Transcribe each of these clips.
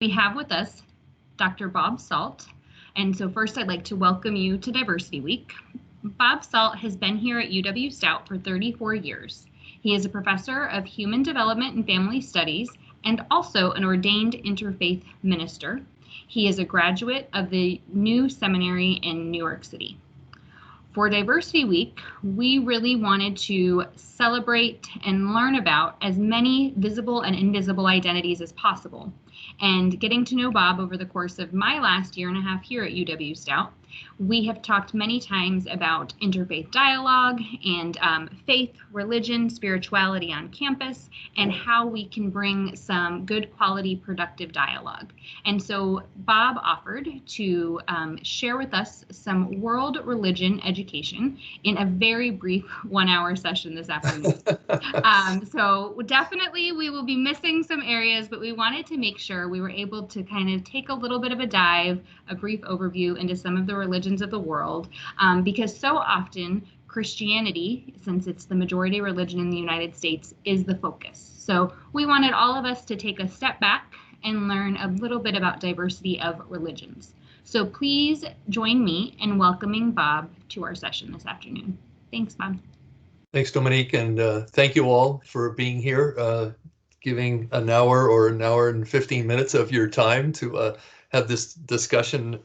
We have with us Dr. Bob Salt. And so first I'd like to welcome you to Diversity Week. Bob Salt has been here at UW-Stout for 34 years. He is a professor of Human Development and Family Studies and also an ordained interfaith minister. He is a graduate of the New Seminary in New York City. For Diversity Week, we really wanted to celebrate and learn about as many visible and invisible identities as possible. And getting to know Bob over the course of my last year and a half here at UW-Stout, we have talked many times about interfaith dialogue and faith, religion, spirituality on campus, and how we can bring some good quality, productive dialogue. And so Bob offered to share with us some world religion education in a very brief 1-hour session this afternoon. So definitely we will be missing some areas, but we wanted to make sure we were able to kind of take a little bit of a dive, a brief overview into some of the religions of the world, because so often Christianity, since it's the majority religion in the United States, is the focus. So we wanted all of us to take a step back and learn a little bit about diversity of religions. So please join me in welcoming Bob to our session this afternoon. Thanks, Bob. Thanks, Dominique, and thank you all for being here, giving an hour or an hour and 15 minutes of your time to have this discussion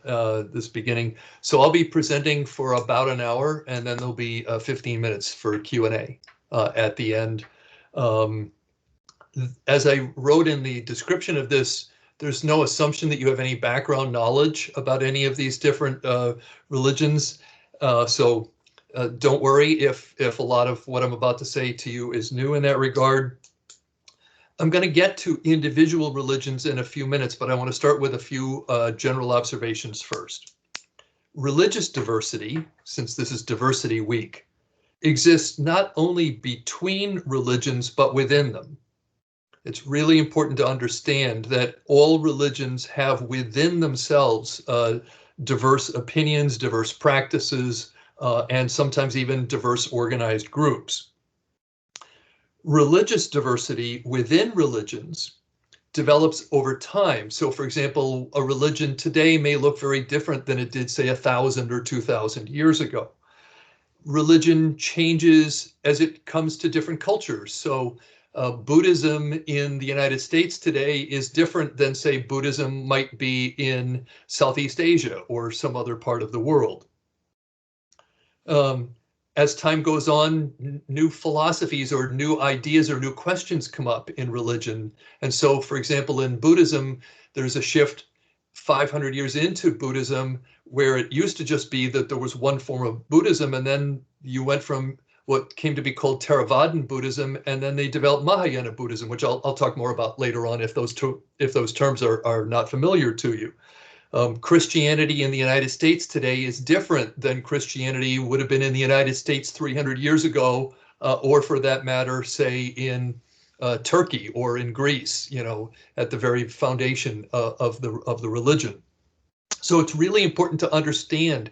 this beginning. So I'll be presenting for about an hour, and then there'll be 15 minutes for Q&A at the end. As I wrote in the description of this, there's no assumption that you have any background knowledge about any of these different religions. So don't worry if a lot of what I'm about to say to you is new in that regard. I'm going to get to individual religions in a few minutes, but I want to start with a few general observations first. Religious diversity, since this is Diversity Week, exists not only between religions, but within them. It's really important to understand that all religions have within themselves diverse opinions, diverse practices, and sometimes even diverse organized groups. Religious diversity within religions develops over time. So, for example, a religion today may look very different than it did, say, 1,000 or 2,000 years ago. Religion changes as it comes to different cultures. So, Buddhism in the United States today is different than, say, Buddhism might be in Southeast Asia or some other part of the world. As time goes on, new philosophies or new ideas or new questions come up in religion. And so, for example, in Buddhism, there's a shift 500 years into Buddhism where it used to just be that there was one form of Buddhism, and then you went from what came to be called Theravadan Buddhism, and then they developed Mahayana Buddhism, which I'll talk more about later on if those terms are not familiar to you. Christianity in the United States today is different than Christianity would have been in the United States 300 years ago, or for that matter, say in Turkey or in Greece, at the very foundation of the religion. So it's really important to understand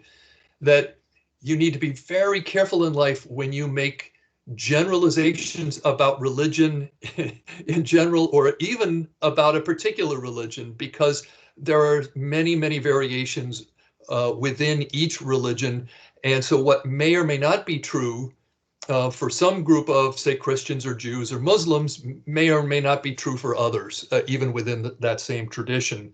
that you need to be very careful in life when you make generalizations about religion in general, or even about a particular religion, because there are many, many variations within each religion. And so what may or may not be true for some group of, say, Christians or Jews or Muslims may or may not be true for others, even within that same tradition.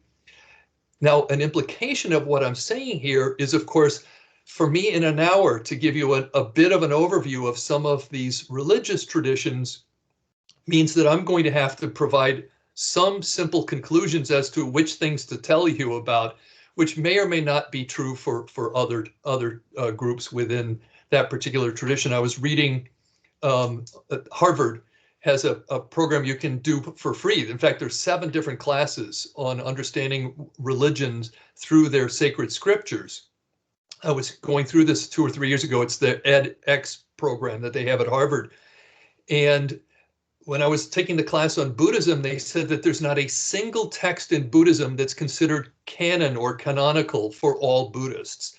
Now, an implication of what I'm saying here is, of course, for me in an hour to give you a bit of an overview of some of these religious traditions means that I'm going to have to provide some simple conclusions as to which things to tell you about, which may or may not be true for other groups within that particular tradition. I was reading Harvard has a program you can do for free. In fact, there's 7 different classes on understanding religions through their sacred scriptures. I was going through this 2 or 3 years ago. It's the edX program that they have at Harvard. And when I was taking the class on Buddhism, they said that there's not a single text in Buddhism that's considered canon or canonical for all Buddhists.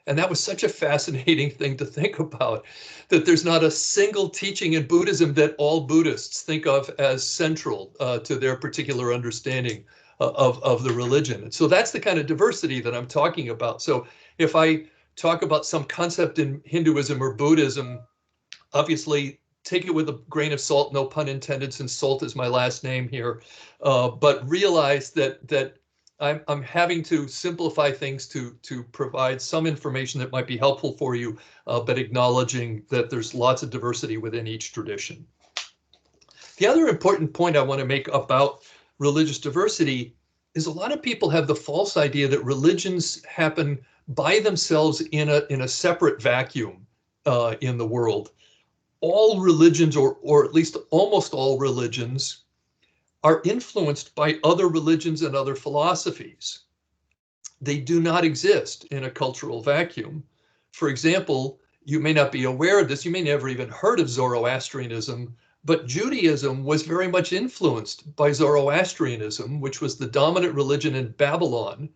And that was such a fascinating thing to think about, that there's not a single teaching in Buddhism that all Buddhists think of as central to their particular understanding of the religion. And so that's the kind of diversity that I'm talking about. So if I talk about some concept in Hinduism or Buddhism, obviously take it with a grain of salt, no pun intended, since salt is my last name here. But realize that I'm having to simplify things to provide some information that might be helpful for you, but acknowledging that there's lots of diversity within each tradition. The other important point I want to make about religious diversity is a lot of people have the false idea that religions happen by themselves in a separate vacuum in the world. All religions, or at least almost all religions, are influenced by other religions and other philosophies. They do not exist in a cultural vacuum. For example, you may not be aware of this, you may never even heard of Zoroastrianism, but Judaism was very much influenced by Zoroastrianism, which was the dominant religion in Babylon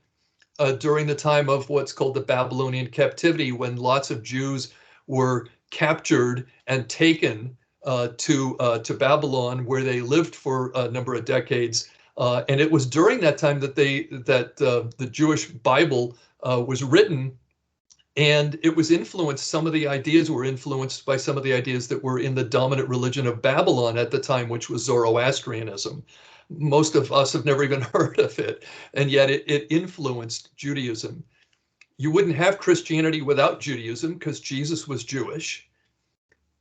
during the time of what's called the Babylonian captivity, when lots of Jews were captured and taken to Babylon, where they lived for a number of decades. And it was during that time that the Jewish Bible was written, and it was influenced. Some of the ideas were influenced by some of the ideas that were in the dominant religion of Babylon at the time, which was Zoroastrianism. Most of us have never even heard of it, and yet it influenced Judaism. You wouldn't have Christianity without Judaism, because Jesus was Jewish.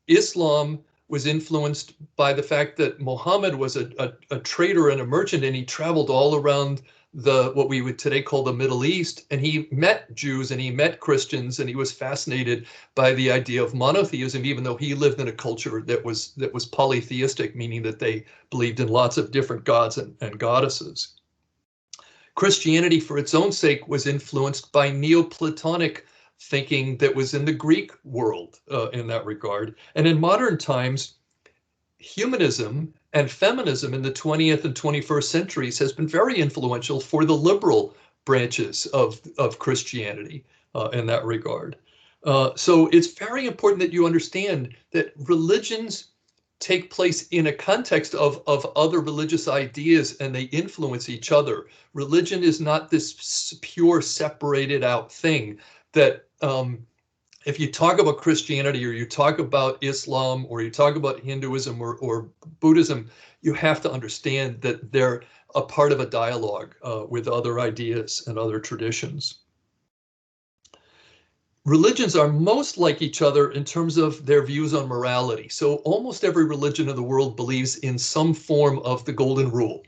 Islam was influenced by the fact that Muhammad was a trader and a merchant, and he traveled all around what we would today call the Middle East, and he met Jews and he met Christians, and he was fascinated by the idea of monotheism, even though he lived in a culture that was polytheistic, meaning that they believed in lots of different gods and goddesses. Christianity, for its own sake, was influenced by Neoplatonic thinking that was in the Greek world in that regard. And in modern times, humanism and feminism in the 20th and 21st centuries has been very influential for the liberal branches of Christianity in that regard. So it's very important that you understand that religions take place in a context of other religious ideas, and they influence each other. Religion is not this pure separated out thing that if you talk about Christianity, or you talk about Islam, or you talk about Hinduism or Buddhism, you have to understand that they're a part of a dialogue with other ideas and other traditions. Religions are most like each other in terms of their views on morality. So almost every religion in the world believes in some form of the golden rule.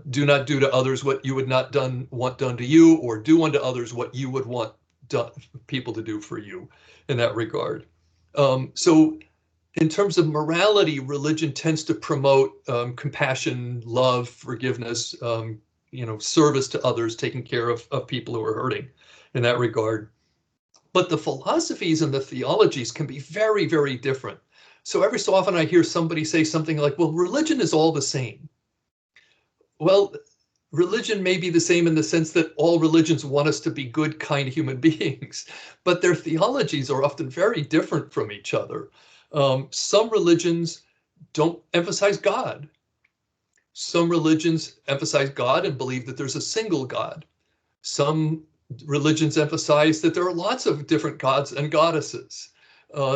Do not do to others what you would not want done to you, or do unto others what you would want people to do for you in that regard. So in terms of morality, religion tends to promote compassion, love, forgiveness, service to others, taking care of people who are hurting in that regard. But the philosophies and the theologies can be very, very different. So every so often I hear somebody say something like, well, religion is all the same. Well, religion may be the same in the sense that all religions want us to be good, kind human beings, but their theologies are often very different from each other. Some religions don't emphasize God. Some religions emphasize God and believe that there's a single God. Some religions emphasize that there are lots of different gods and goddesses.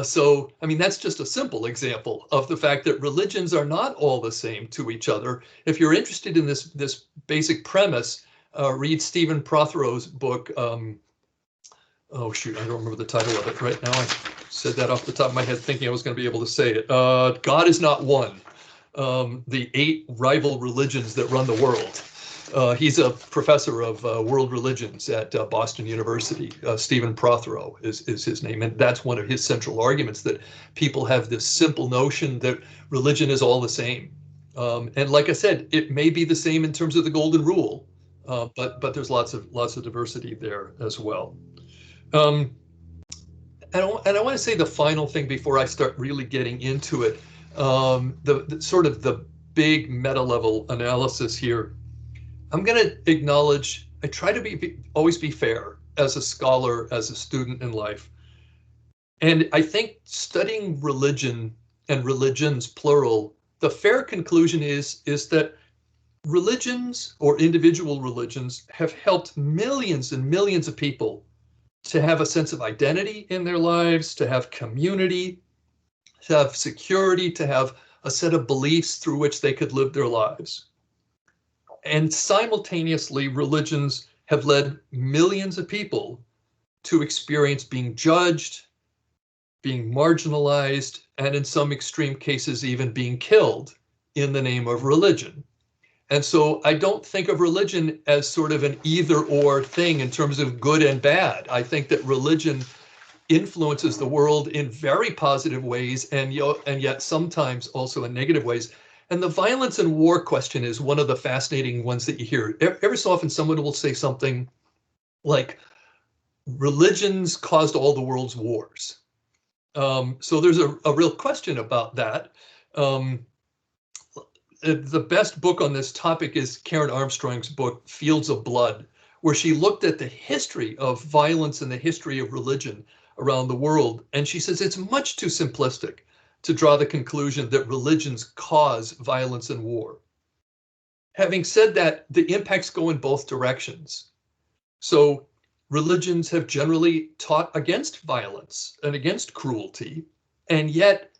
So, I mean, that's just a simple example of the fact that religions are not all the same to each other. If you're interested in this basic premise, read Stephen Prothero's book. Oh, shoot, I don't remember the title of it right now. I said that off the top of my head thinking I was going to be able to say it. God is Not One, the 8 rival religions that run the world. He's a professor of world religions at Boston University. Stephen Prothero is his name. And that's one of his central arguments, that people have this simple notion that religion is all the same. And like I said, it may be the same in terms of the golden rule, but there's lots of diversity there as well. And I want to say the final thing before I start really getting into it, the sort of the big meta level analysis here. I'm going to acknowledge, I try to always be fair as a scholar, as a student in life. And I think studying religion and religions, plural, the fair conclusion is that Religions or individual religions have helped millions and millions of people to have a sense of identity in their lives, to have community, to have security, to have a set of beliefs through which they could live their lives. And simultaneously, religions have led millions of people to experience being judged, being marginalized, and in some extreme cases, even being killed in the name of religion. And so I don't think of religion as sort of an either or thing in terms of good and bad. I think that religion influences the world in very positive ways and yet sometimes also in negative ways. And the violence and war question is one of the fascinating ones that you hear. Every so often someone will say something like, religions caused all the world's wars. So there's a real question about that. The best book on this topic is Karen Armstrong's book, Fields of Blood, where she looked at the history of violence and the history of religion around the world. And she says it's much too simplistic to draw the conclusion that religions cause violence and war. Having said that, the impacts go in both directions. So religions have generally taught against violence and against cruelty, and yet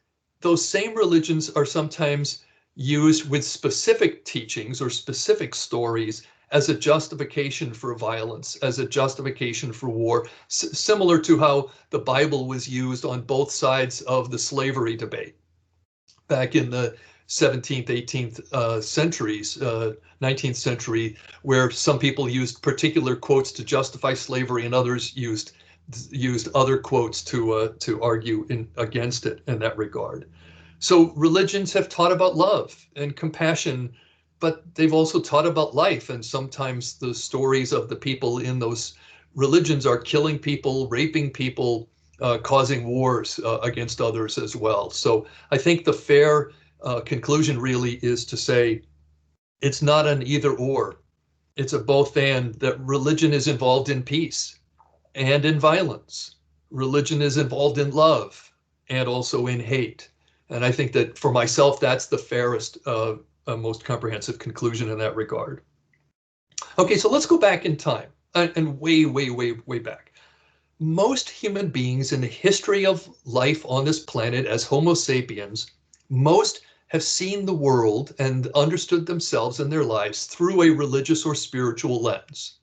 those same religions are sometimes used with specific teachings or specific stories as a justification for violence, as a justification for war, similar to how the Bible was used on both sides of the slavery debate back in the 17th, 18th centuries, 19th century, where some people used particular quotes to justify slavery and others used other quotes to argue against it in that regard. So religions have taught about love and compassion, but they've also taught about life. And sometimes the stories of the people in those religions are killing people, raping people, causing wars against others as well. So I think the fair conclusion really is to say it's not an either or. It's a both and, that religion is involved in peace and in violence. Religion is involved in love and also in hate. And I think that for myself, that's the fairest, most comprehensive conclusion in that regard. Okay, so let's go back in time and way, way, way, way back. Most human beings in the history of life on this planet as Homo sapiens, most have seen the world and understood themselves and their lives through a religious or spiritual lens.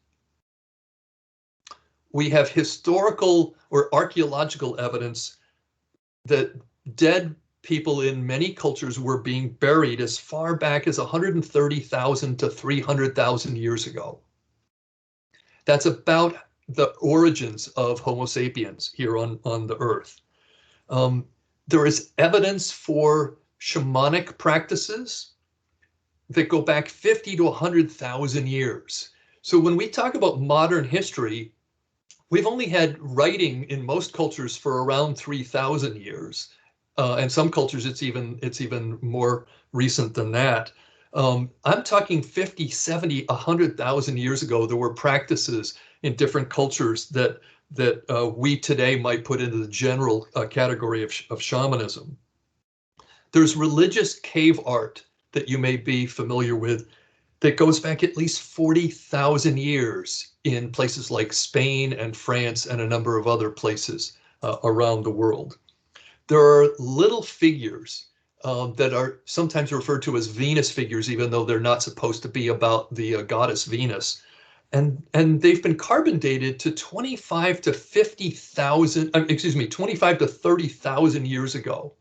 We have historical or archaeological evidence that dead people in many cultures were being buried as far back as 130,000 to 300,000 years ago. That's about the origins of Homo sapiens here on the earth. There is evidence for shamanic practices that go back 50 to 100,000 years. So when we talk about modern history, we've only had writing in most cultures for around 3,000 years. And some cultures, it's even more recent than that. I'm talking 50, 70, 100,000 years ago, there were practices in different cultures that we today might put into the general category of shamanism. There's religious cave art that you may be familiar with that goes back at least 40,000 years in places like Spain and France and a number of other places around the world. There are little figures that are sometimes referred to as Venus figures, even though they're not supposed to be about the goddess Venus. And they've been carbon dated to 25 to 50,000, 25 to 30,000 years ago.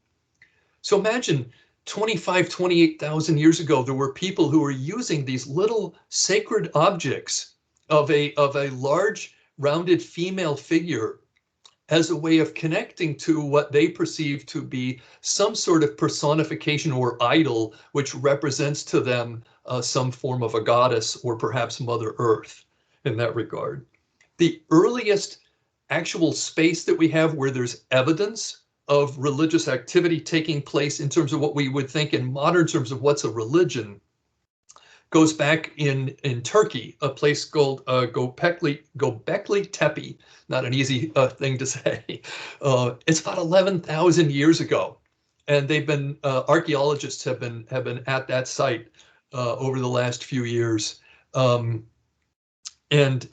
So imagine 25, 28,000 years ago, there were people who were using these little sacred objects of a large rounded female figure as a way of connecting to what they perceive to be some sort of personification or idol, which represents to them some form of a goddess or perhaps Mother Earth in that regard. The earliest actual space that we have where there's evidence of religious activity taking place in terms of what we would think in modern terms of what's a religion goes back in Turkey, a place called Göbekli Tepe. Not an easy thing to say. It's about 11,000 years ago, and they've been archaeologists have been at that site over the last few years. And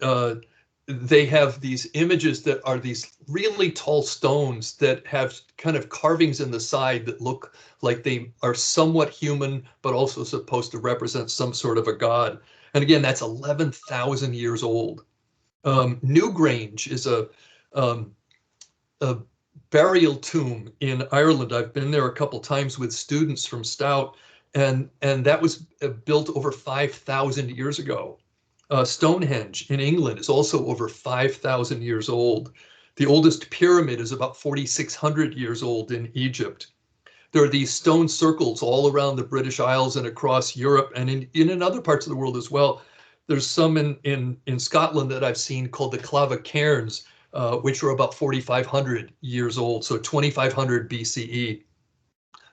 they have these images that are these really tall stones that have kind of carvings in the side that look like they are somewhat human, but also supposed to represent some sort of a god. And again, that's 11,000 years old. Newgrange is a burial tomb in Ireland. I've been there a couple times with students from Stout, and that was built over 5,000 years ago. Stonehenge in England is also over 5,000 years old. The oldest pyramid is about 4,600 years old in Egypt. There are these stone circles all around the British Isles and across Europe and in other parts of the world as well. There's some in Scotland that I've seen called the Clava Cairns, which are about 4,500 years old, so 2,500 BCE.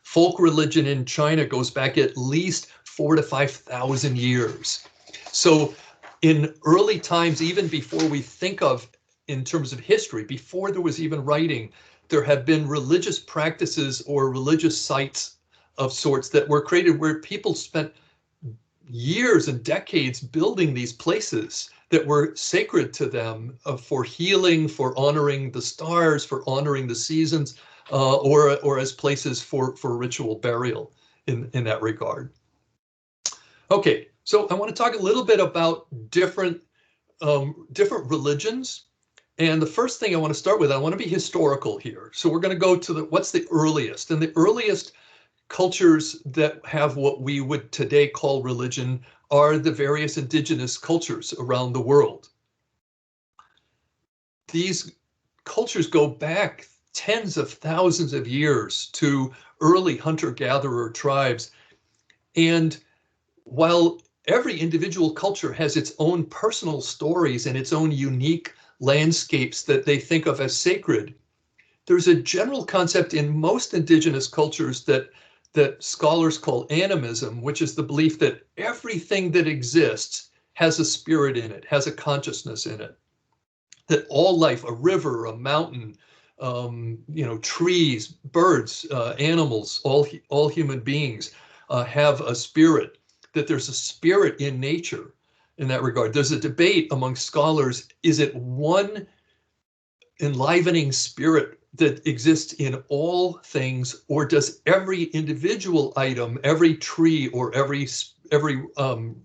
Folk religion in China goes back at least 4,000 to 5,000 years. So in early times, even before we think of in terms of history, before there was even writing, there have been religious practices or religious sites of sorts that were created where people spent years and decades building these places that were sacred to them, for healing, for honoring the stars, for honoring the seasons, or as places for ritual burial in that regard. Okay, so I want to talk a little bit about different religions. And the first thing I want to start with, I want to be historical here. So we're going to go to what's the earliest? And the earliest cultures that have what we would today call religion are the various indigenous cultures around the world. These cultures go back tens of thousands of years to early hunter-gatherer tribes. And while every individual culture has its own personal stories and its own unique landscapes that they think of as sacred, there's a general concept in most indigenous cultures that scholars call animism, which is the belief that everything that exists has a spirit in it, has a consciousness in it. That all life, a river, a mountain, trees, birds, animals, all human beings have a spirit. That there's a spirit in nature in that regard. There's a debate among scholars, is it one enlivening spirit that exists in all things, or does every individual item, every tree, or every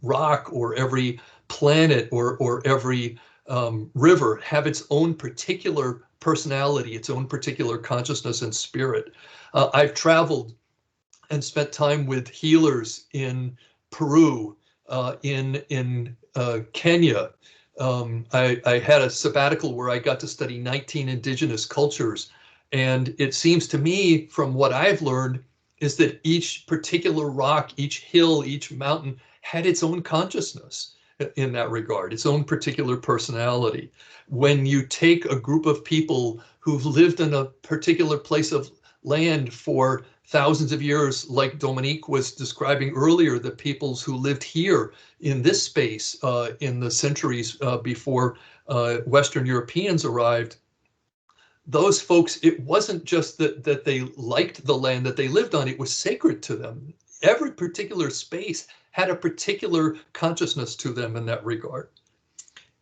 rock, or every planet, or every river have its own particular personality, its own particular consciousness and spirit? I've traveled and spent time with healers in Peru, in Kenya. I had a sabbatical where I got to study 19 indigenous cultures. And it seems to me, from what I've learned, is that each particular rock, each hill, each mountain had its own consciousness in that regard, its own particular personality. When you take a group of people who've lived in a particular place of land for thousands of years, like Dominique was describing earlier, the peoples who lived here in this space in the centuries before Western Europeans arrived, those folks, it wasn't just that they liked the land that they lived on, it was sacred to them. Every particular space had a particular consciousness to them in that regard.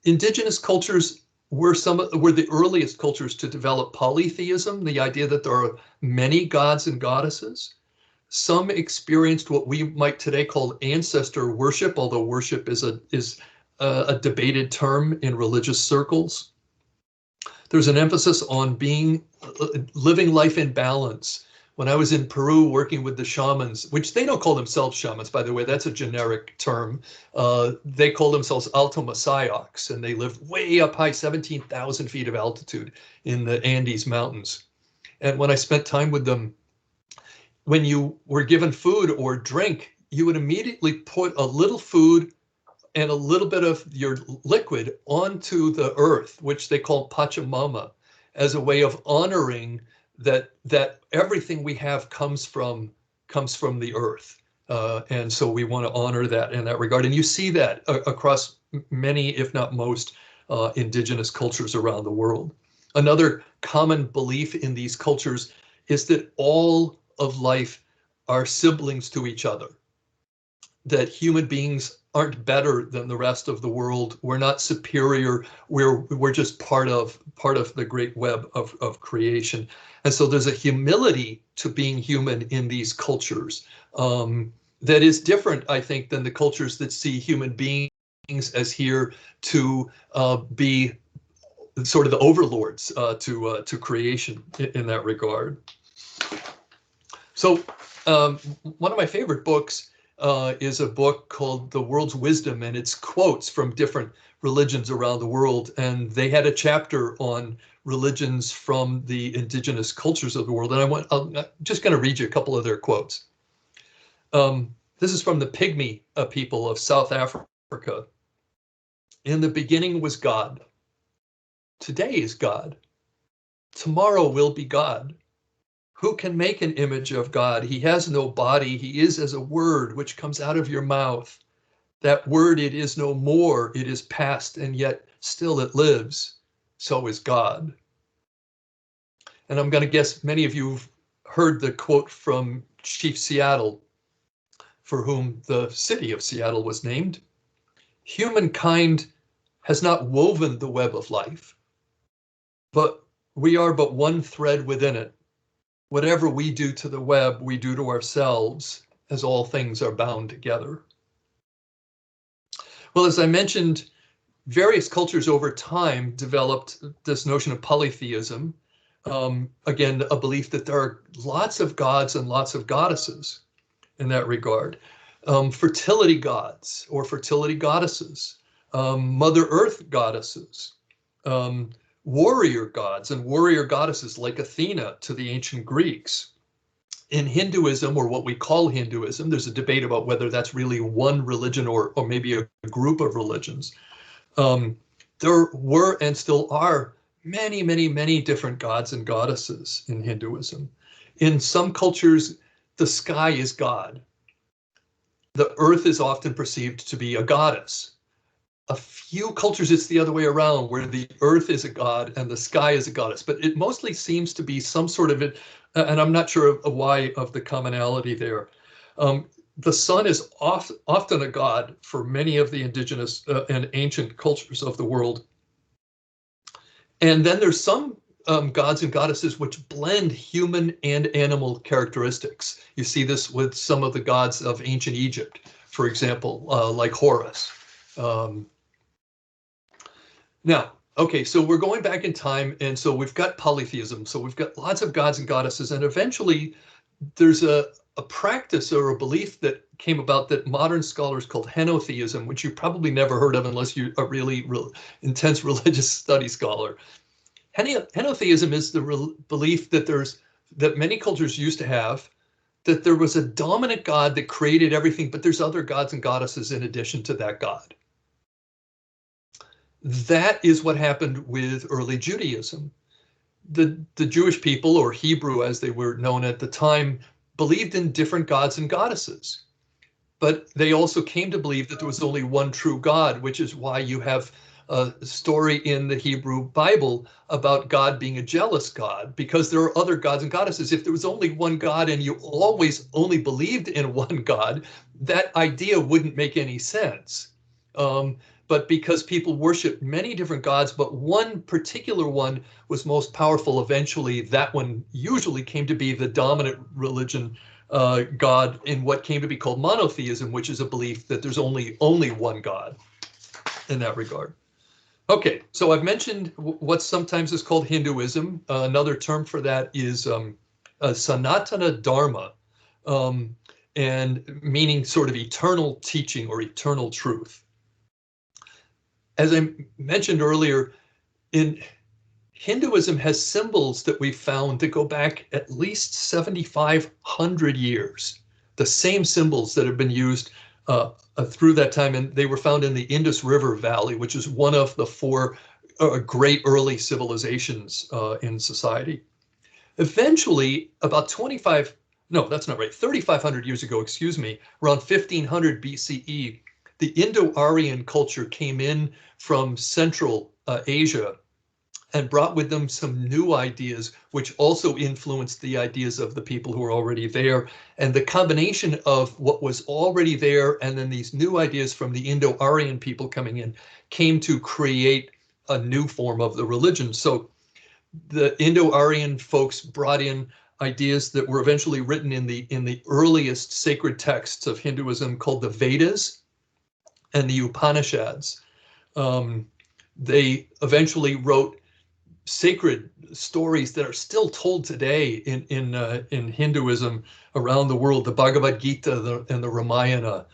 Indigenous cultures were the earliest cultures to develop polytheism, the idea that there are many gods and goddesses. Some experienced what we might today call ancestor worship, although worship is a debated term in religious circles. There's an emphasis on living life in balance. When I was in Peru working with the shamans, which they don't call themselves shamans, by the way, that's a generic term. They call themselves Alto Masayocs, and they live way up high, 17,000 feet of altitude in the Andes Mountains. And when I spent time with them, when you were given food or drink, you would immediately put a little food and a little bit of your liquid onto the earth, which they call Pachamama, as a way of honoring that everything we have comes from the earth. And so we want to honor that in that regard. And you see that across many, if not most, indigenous cultures around the world. Another common belief in these cultures is that all of life are siblings to each other. that human beings aren't better than the rest of the world. We're not superior. We're just part of the great web of creation. And so there's a humility to being human in these cultures that is different, I think, than the cultures that see human beings as here to be sort of the overlords to creation in that regard. So one of my favorite books is a book called The World's Wisdom, and it's quotes from different religions around the world. And they had a chapter on religions from the indigenous cultures of the world. And I'm just going to read you a couple of their quotes. This is from the Pygmy people of South Africa. In the beginning was God. Today is God. Tomorrow will be God. Who can make an image of God? He has no body. He is as a word which comes out of your mouth. That word, it is no more. It is past, and yet still it lives. So is God. And I'm going to guess many of you have heard the quote from Chief Seattle, for whom the city of Seattle was named. Humankind has not woven the web of life, but we are but one thread within it. Whatever we do to the web, we do to ourselves, as all things are bound together. Well, as I mentioned, various cultures over time developed this notion of polytheism. Again, a belief that there are lots of gods and lots of goddesses in that regard. Fertility gods or fertility goddesses, Mother Earth goddesses, warrior gods and warrior goddesses like Athena to the ancient Greeks. In Hinduism, or what we call Hinduism, there's a debate about whether that's really one religion or maybe a group of religions. There were and still are many, many, many different gods and goddesses in Hinduism. In some cultures, the sky is God. The earth is often perceived to be a goddess. A few cultures, it's the other way around, where the earth is a god and the sky is a goddess. But it mostly seems to be some sort of it, and I'm not sure of why of the commonality there. The sun is often a god for many of the indigenous and ancient cultures of the world. And then there's some gods and goddesses which blend human and animal characteristics. You see this with some of the gods of ancient Egypt, for example, like Horus. Now, okay, so we're going back in time, and so we've got polytheism. So we've got lots of gods and goddesses, and eventually there's a practice or a belief that came about that modern scholars called henotheism, which you probably never heard of unless you're a really intense religious study scholar. Henotheism is the belief that many cultures used to have, that there was a dominant god that created everything, but there's other gods and goddesses in addition to that god. That is what happened with early Judaism. The Jewish people, or Hebrew as they were known at the time, believed in different gods and goddesses. But they also came to believe that there was only one true God, which is why you have a story in the Hebrew Bible about God being a jealous God, because there are other gods and goddesses. If there was only one God and you always only believed in one God, that idea wouldn't make any sense. But because people worship many different gods, but one particular one was most powerful, eventually that one usually came to be the dominant religion god in what came to be called monotheism, which is a belief that there's only one God in that regard. Okay, so I've mentioned what sometimes is called Hinduism. Another term for that is Sanatana Dharma, and meaning sort of eternal teaching or eternal truth. As I mentioned earlier, in Hinduism has symbols that we found that go back at least 7,500 years. The same symbols that have been used through that time, and they were found in the Indus River Valley, which is one of the four great early civilizations in society. Eventually, about 3,500 years ago, excuse me, around 1500 BCE, the Indo-Aryan culture came in from Central Asia and brought with them some new ideas, which also influenced the ideas of the people who were already there. And the combination of what was already there and then these new ideas from the Indo-Aryan people coming in came to create a new form of the religion. So the Indo-Aryan folks brought in ideas that were eventually written in the earliest sacred texts of Hinduism called the Vedas and the Upanishads. They eventually wrote sacred stories that are still told today in Hinduism around the world, the Bhagavad Gita and the Ramayana.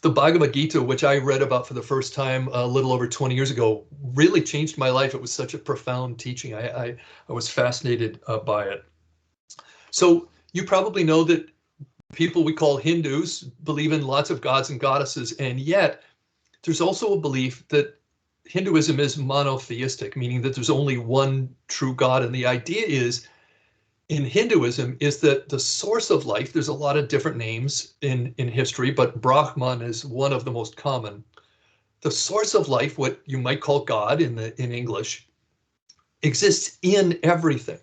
The Bhagavad Gita, which I read about for the first time a little over 20 years ago, really changed my life. It was such a profound teaching. I was fascinated by it. So you probably know that people we call Hindus believe in lots of gods and goddesses, and yet there's also a belief that Hinduism is monotheistic, meaning that there's only one true God. And the idea is, in Hinduism, is that the source of life, there's a lot of different names in history, but Brahman is one of the most common. The source of life, what you might call God in English, exists in everything.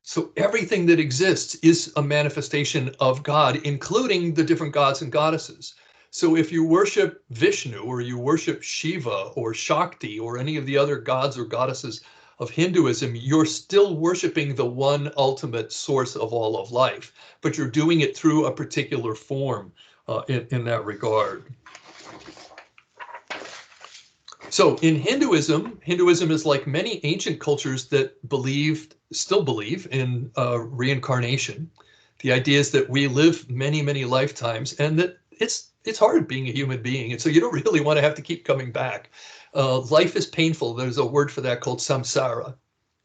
So everything that exists is a manifestation of God, including the different gods and goddesses. So if you worship Vishnu or you worship Shiva or Shakti or any of the other gods or goddesses of Hinduism, you're still worshiping the one ultimate source of all of life, but you're doing it through a particular form in that regard. So in Hinduism is like many ancient cultures that still believe in reincarnation. The idea is that we live many, many lifetimes, and that it's hard being a human being, and so you don't really want to have to keep coming back. Life is painful. There's a word for that called samsara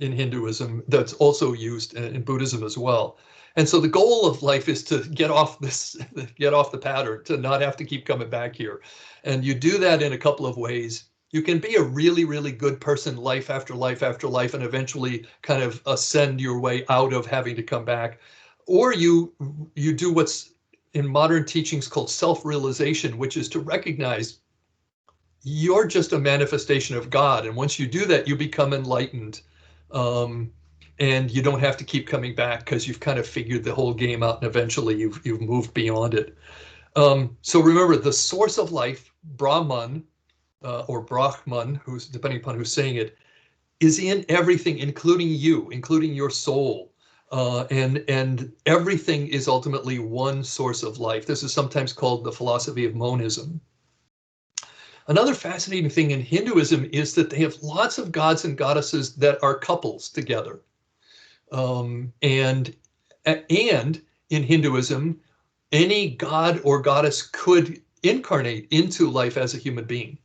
in Hinduism that's also used in Buddhism as well. And so the goal of life is to get off the pattern, to not have to keep coming back here. And you do that in a couple of ways. You can be a really, really good person life after life after life and eventually kind of ascend your way out of having to come back. Or you do what's in modern teachings called self-realization, which is to recognize you're just a manifestation of God. And once you do that, you become enlightened. And you don't have to keep coming back because you've kind of figured the whole game out, and eventually you've moved beyond it. So remember, the source of life, Brahman, or Brahman, who's depending upon who's saying it, is in everything, including you, including your soul. And everything is ultimately one source of life. This is sometimes called the philosophy of monism. Another fascinating thing in Hinduism is that they have lots of gods and goddesses that are couples together. And in Hinduism, any god or goddess could incarnate into life as a human being.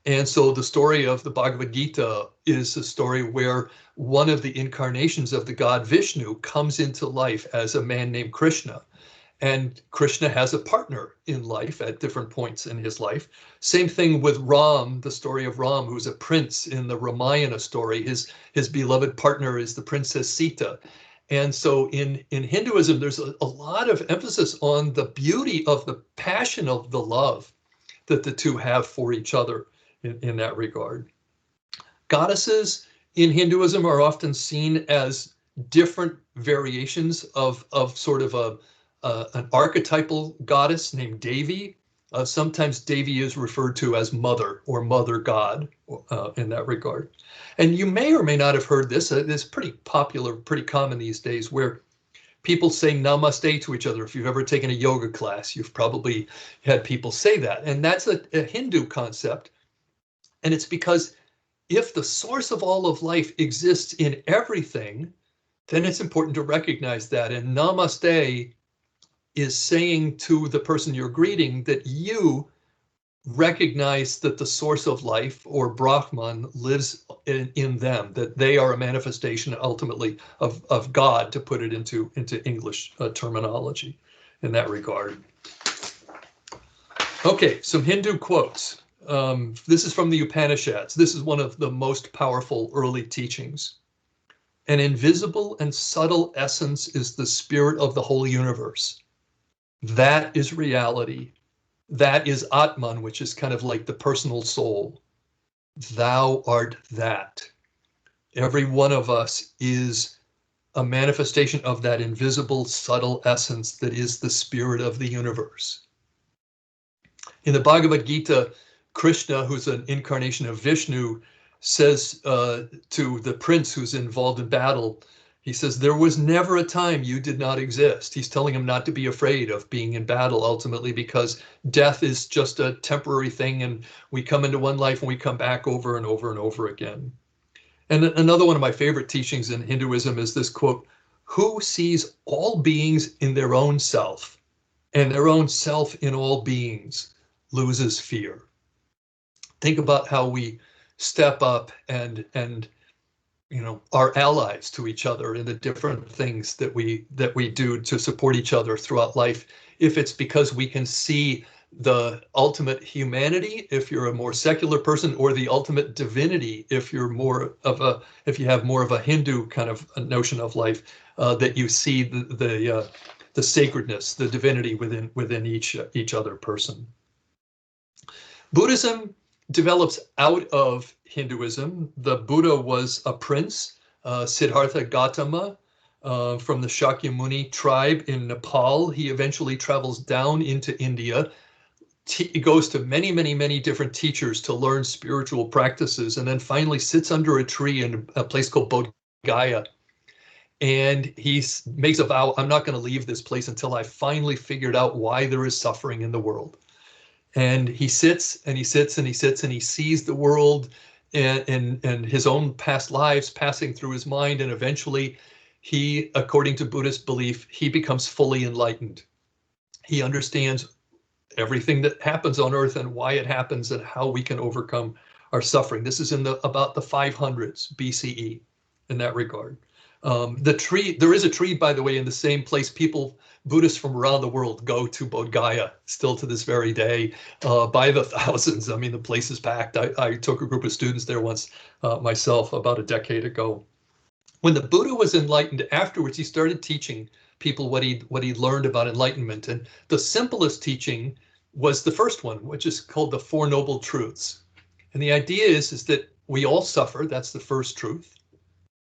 And so the story of the Bhagavad Gita is a story where one of the incarnations of the god Vishnu comes into life as a man named Krishna. And Krishna has a partner in life at different points in his life. Same thing with Ram, the story of Ram, who's a prince in the Ramayana story. His beloved partner is the princess Sita. And so in Hinduism, there's a lot of emphasis on the beauty of the passion of the love that the two have for each other in that regard. Goddesses in Hinduism are often seen as different variations of sort of an archetypal goddess named Devi. Sometimes Devi is referred to as mother or mother god in that regard. And you may or may not have heard this. It's pretty popular, pretty common these days, where people say namaste to each other. If you've ever taken a yoga class, you've probably had people say that. And that's a Hindu concept. And it's because if the source of all of life exists in everything, then it's important to recognize that. And namaste is saying to the person you're greeting that you recognize that the source of life, or Brahman, lives in them, that they are a manifestation ultimately of God, to put it into English terminology in that regard. Okay, some Hindu quotes. This is from the Upanishads. This is one of the most powerful early teachings. An invisible and subtle essence is the spirit of the whole universe. That is reality. That is Atman, which is kind of like the personal soul. Thou art that. Every one of us is a manifestation of that invisible, subtle essence that is the spirit of the universe. In the Bhagavad Gita, Krishna, who's an incarnation of Vishnu, says to the prince who's involved in battle, he says, there was never a time you did not exist. He's telling him not to be afraid of being in battle ultimately, because death is just a temporary thing, and we come into one life and we come back over and over and over again. And another one of my favorite teachings in Hinduism is this quote, who sees all beings in their own self and their own self in all beings loses fear. Think about how we step up and are allies to each other in the different things that we do to support each other throughout life. If it's because we can see the ultimate humanity, if you're a more secular person, or the ultimate divinity, if you're if you have more of a Hindu kind of a notion of life, that you see the sacredness, the divinity within each other person. Buddhism develops out of Hinduism. The Buddha was a prince, Siddhartha Gautama, from the Shakyamuni tribe in Nepal. He eventually travels down into India. He goes to many different teachers to learn spiritual practices, and then finally sits under a tree in a place called Bodh Gaya. And he makes a vow, I'm not going to leave this place until I finally figured out why there is suffering in the world. And he sits and he sits and he sits and he sees the world and his own past lives passing through his mind. And eventually he, according to Buddhist belief, he becomes fully enlightened. He understands everything that happens on earth and why it happens and how we can overcome our suffering. This is in about the 500s BCE in that regard. There is a tree, by the way, in the same place. Buddhists from around the world go to Bodh Gaya still to this very day, by the thousands. I mean, the place is packed. I took a group of students there once myself about a decade ago. When the Buddha was enlightened, afterwards, he started teaching people what he learned about enlightenment. And the simplest teaching was the first one, which is called the Four Noble Truths. And the idea is that we all suffer. That's the first truth.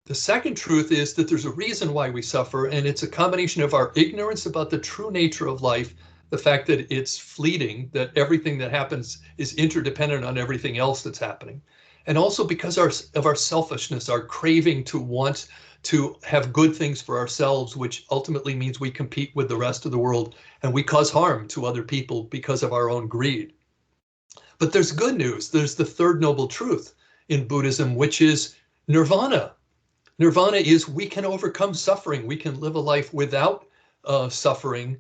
The second truth is that there's a reason why we suffer, and it's a combination of our ignorance about the true nature of life, the fact that it's fleeting, that everything that happens is interdependent on everything else that's happening, and also because of our selfishness, our craving to want to have good things for ourselves, which ultimately means we compete with the rest of the world and we cause harm to other people because of our own greed. But there's good news. There's the third noble truth in Buddhism, which is nirvana. Nirvana is we can overcome suffering. We can live a life without suffering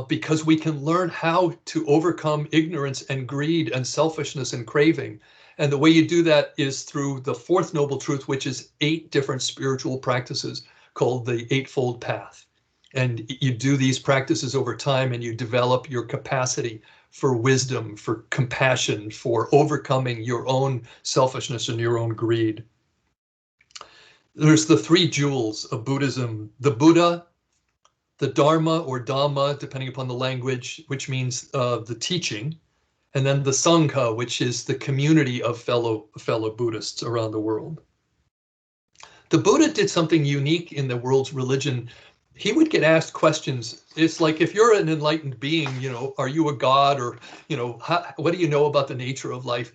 because we can learn how to overcome ignorance and greed and selfishness and craving. And the way you do that is through the fourth noble truth, which is 8 different spiritual practices called the Eightfold Path. And you do these practices over time and you develop your capacity for wisdom, for compassion, for overcoming your own selfishness and your own greed. There's the 3 jewels of Buddhism: the Buddha, the Dharma or Dhamma, depending upon the language, which means the teaching, and then the Sangha, which is the community of fellow Buddhists around the world. The Buddha did something unique in the world's religion. He would get asked questions. It's like, if you're an enlightened being, are you a god, or, what do you know about the nature of life?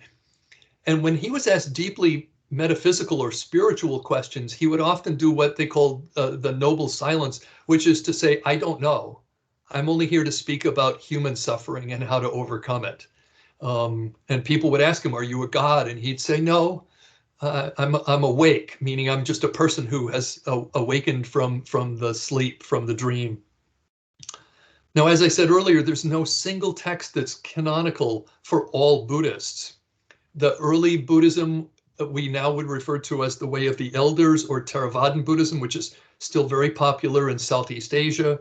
And when he was asked deeply metaphysical or spiritual questions, he would often do what they called the noble silence, which is to say, I don't know. I'm only here to speak about human suffering and how to overcome it. And people would ask him, are you a god? And he'd say, no, I'm awake, meaning I'm just a person who has awakened from the sleep, from the dream. Now, as I said earlier, there's no single text that's canonical for all Buddhists. The early Buddhism we now would refer to as the Way of the Elders, or Theravadan Buddhism, which is still very popular in Southeast Asia.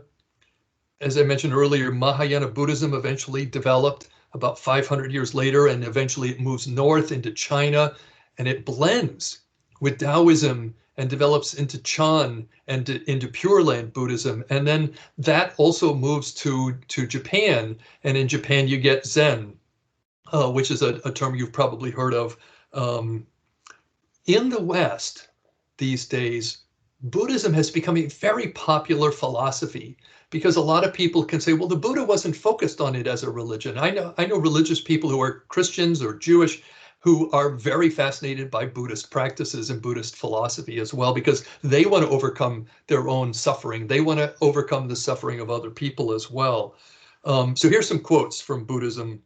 As I mentioned earlier, Mahayana Buddhism eventually developed about 500 years later, and eventually it moves north into China, and it blends with Taoism and develops into Chan and into Pure Land Buddhism. And then that also moves to Japan, and in Japan you get Zen, which is a term you've probably heard of, In the West these days, Buddhism has become a very popular philosophy because a lot of people can say, well, the Buddha wasn't focused on it as a religion. I know religious people who are Christians or Jewish who are very fascinated by Buddhist practices and Buddhist philosophy as well, because they want to overcome their own suffering. They want to overcome the suffering of other people as well. So here's some quotes from Buddhism.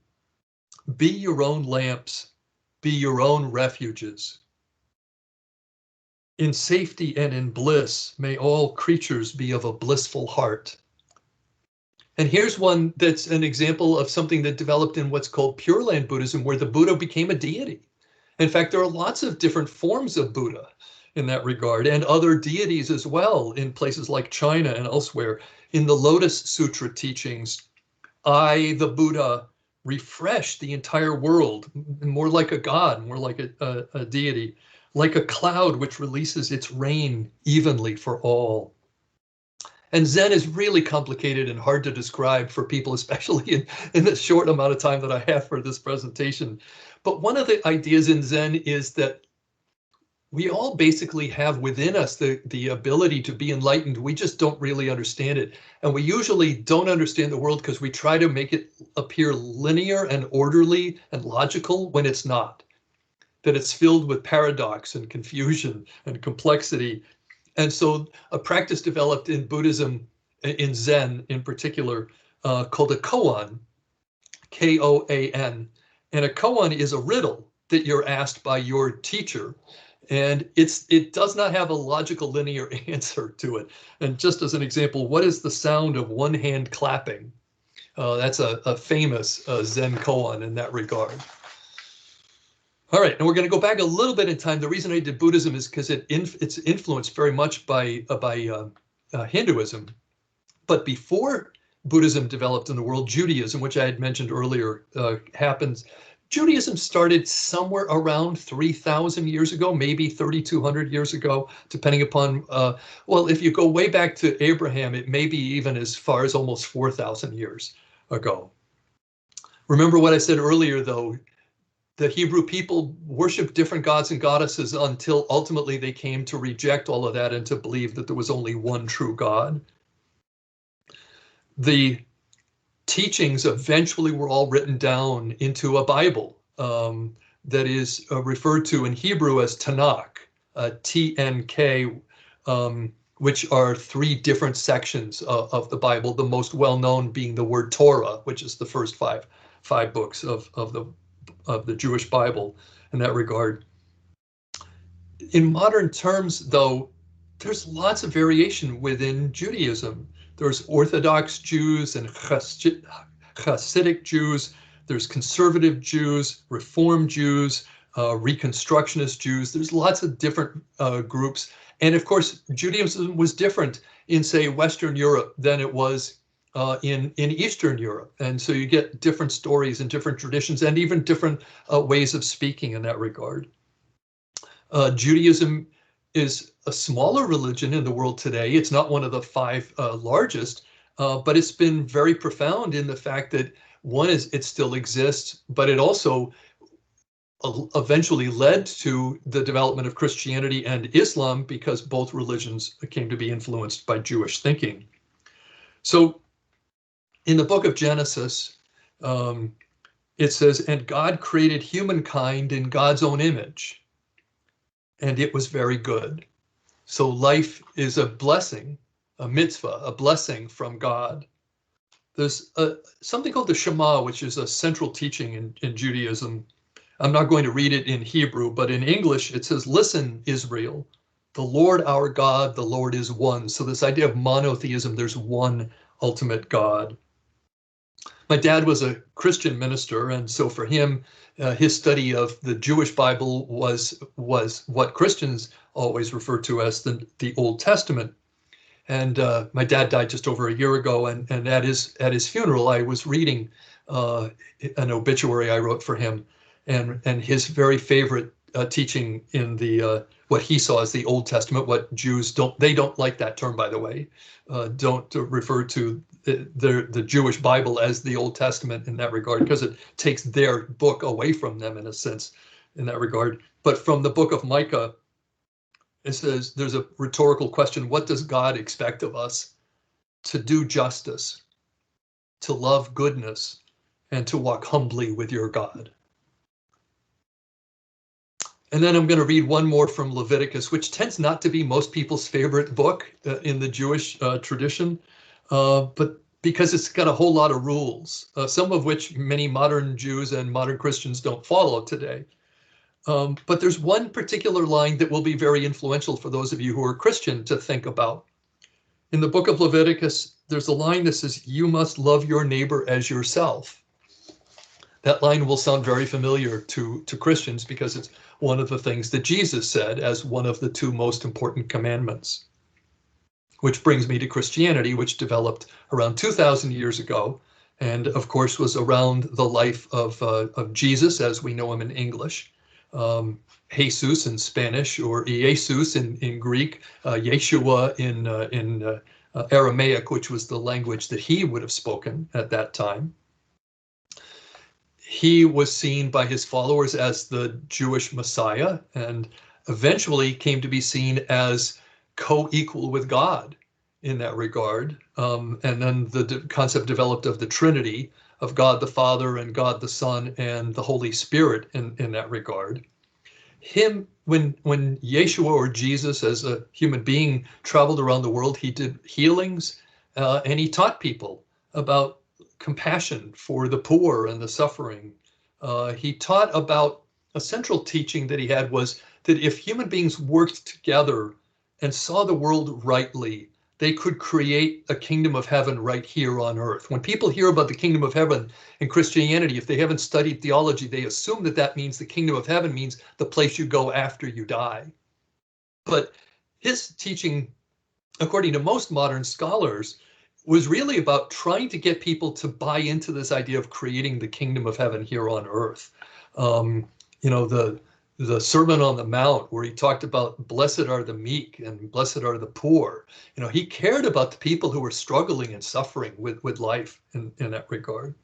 Be your own lamps, be your own refuges. In safety and in bliss, may all creatures be of a blissful heart. And here's one that's an example of something that developed in what's called Pure Land Buddhism, where the Buddha became a deity. In fact, there are lots of different forms of Buddha in that regard, and other deities as well in places like China and elsewhere. In the Lotus Sutra teachings, I, the Buddha, refresh the entire world, more like a god, more like a deity, like a cloud which releases its rain evenly for all. And Zen is really complicated and hard to describe for people, especially in the short amount of time that I have for this presentation. But one of the ideas in Zen is that we all basically have within us the ability to be enlightened. We just don't really understand it. And we usually don't understand the world because we try to make it appear linear and orderly and logical when it's not. That it's filled with paradox and confusion and complexity. And so a practice developed in Buddhism, in Zen in particular, called a koan, K-O-A-N. And a koan is a riddle that you're asked by your teacher. And it does not have a logical linear answer to it. And just as an example, what is the sound of one hand clapping? That's a famous Zen koan in that regard. All right, and we're going to go back a little bit in time. The reason I did Buddhism is because it's influenced very much by Hinduism. But before Buddhism developed in the world, Judaism, which I had mentioned earlier, happens. Judaism started somewhere around 3,000 years ago, maybe 3,200 years ago, depending upon, well, if you go way back to Abraham, it may be even as far as almost 4,000 years ago. Remember what I said earlier, though. The Hebrew people worshiped different gods and goddesses until ultimately they came to reject all of that and to believe that there was only one true God. The teachings eventually were all written down into a Bible that is referred to in Hebrew as Tanakh, T-N-K, which are 3 different sections of the Bible, the most well-known being the word Torah, which is the first five books of the Jewish Bible in that regard. In modern terms, though, there's lots of variation within Judaism. There's Orthodox Jews and Hasidic Jews. There's conservative Jews, Reform Jews, Reconstructionist Jews. There's lots of different groups. And of course, Judaism was different in, say, Western Europe than it was in Eastern Europe. And so you get different stories and different traditions and even different ways of speaking in that regard. Judaism is a smaller religion in the world today. It's not one of the 5 largest, but it's been very profound in the fact that one is it still exists, but it also eventually led to the development of Christianity and Islam because both religions came to be influenced by Jewish thinking. So in the book of Genesis, it says, and God created humankind in God's own image, and it was very good. So life is a blessing, a mitzvah, a blessing from God. There's something called the Shema, which is a central teaching in Judaism. I'm not going to read it in Hebrew, but in English it says, listen, Israel, the Lord our God, the Lord is one. So this idea of monotheism, there's one ultimate God. My dad was a Christian minister, and so for him, his study of the Jewish Bible was what Christians always refer to as the Old Testament. And my dad died just over a year ago, and at his funeral, I was reading an obituary I wrote for him, and his very favorite teaching in the what he saw as the Old Testament. What Jews don't like that term, by the way, don't refer to the Jewish Bible as the Old Testament in that regard, because it takes their book away from them in a sense. in that regard. But from the book of Micah, it says there's a rhetorical question: what does God expect of us? To do justice, to love goodness, and to walk humbly with your God. And then I'm going to read one more from Leviticus, which tends not to be most people's favorite book in the Jewish tradition, but because it's got a whole lot of rules, some of which many modern Jews and modern Christians don't follow today. But there's one particular line that will be very influential for those of you who are Christian to think about. In the book of Leviticus, there's a line that says, "You must love your neighbor as yourself." That line will sound very familiar to Christians because it's one of the things that Jesus said as one of the two most important commandments. Which brings me to Christianity, which developed around 2,000 years ago, and of course was around the life of Jesus as we know him in English, Jesus in Spanish, or Jesus in Greek, Yeshua in Aramaic, which was the language that he would have spoken at that time. He was seen by his followers as the Jewish Messiah, and eventually came to be seen as co-equal with God in that regard. And then the concept developed of the Trinity, of God the Father and God the Son and the Holy Spirit in that regard. When Yeshua, or Jesus as a human being, traveled around the world, he did healings and he taught people about compassion for the poor and the suffering. He taught about a central teaching that he had was that if human beings worked together and saw the world rightly, they could create a kingdom of heaven right here on earth. When people hear about the kingdom of heaven in Christianity, if they haven't studied theology, they assume that that means the kingdom of heaven means the place you go after you die. But his teaching, according to most modern scholars, was really about trying to get people to buy into this idea of creating the kingdom of heaven here on earth. The Sermon on the Mount, where he talked about blessed are the meek and blessed are the poor. He cared about the people who were struggling and suffering with life in that regard.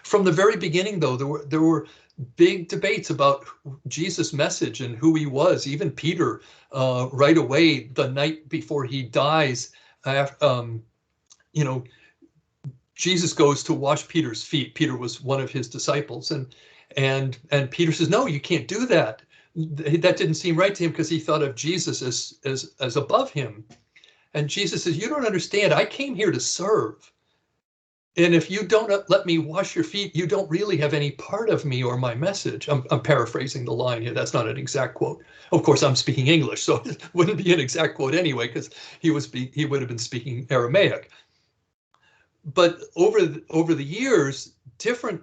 From the very beginning, though, there were big debates about Jesus' message and who he was. Even Peter, right away, the night before he dies, Jesus goes to wash Peter's feet. Peter was one of his disciples, and Peter says, "No, you can't do that." That didn't seem right to him because he thought of Jesus as above him. And Jesus says, "You don't understand. I came here to serve. And if you don't let me wash your feet, you don't really have any part of me or my message." I'm paraphrasing the line here. That's not an exact quote. Of course, I'm speaking English, so it wouldn't be an exact quote anyway, because he would have been speaking Aramaic. But over the years, different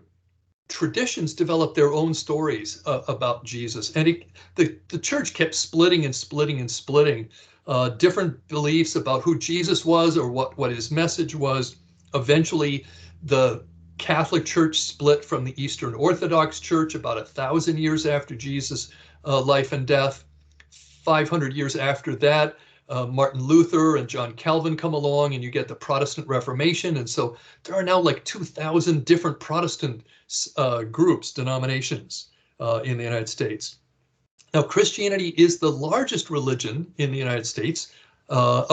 traditions developed their own stories about Jesus, and the church kept splitting and splitting and splitting. Different beliefs about who Jesus was or what his message was. Eventually, the Catholic Church split from the Eastern Orthodox Church about 1,000 years after Jesus' life and death. 500 years after that, Martin Luther and John Calvin come along, and you get the Protestant Reformation. And so there are now like 2,000 different Protestant groups, denominations in the United States. Now, Christianity is the largest religion in the United States. It's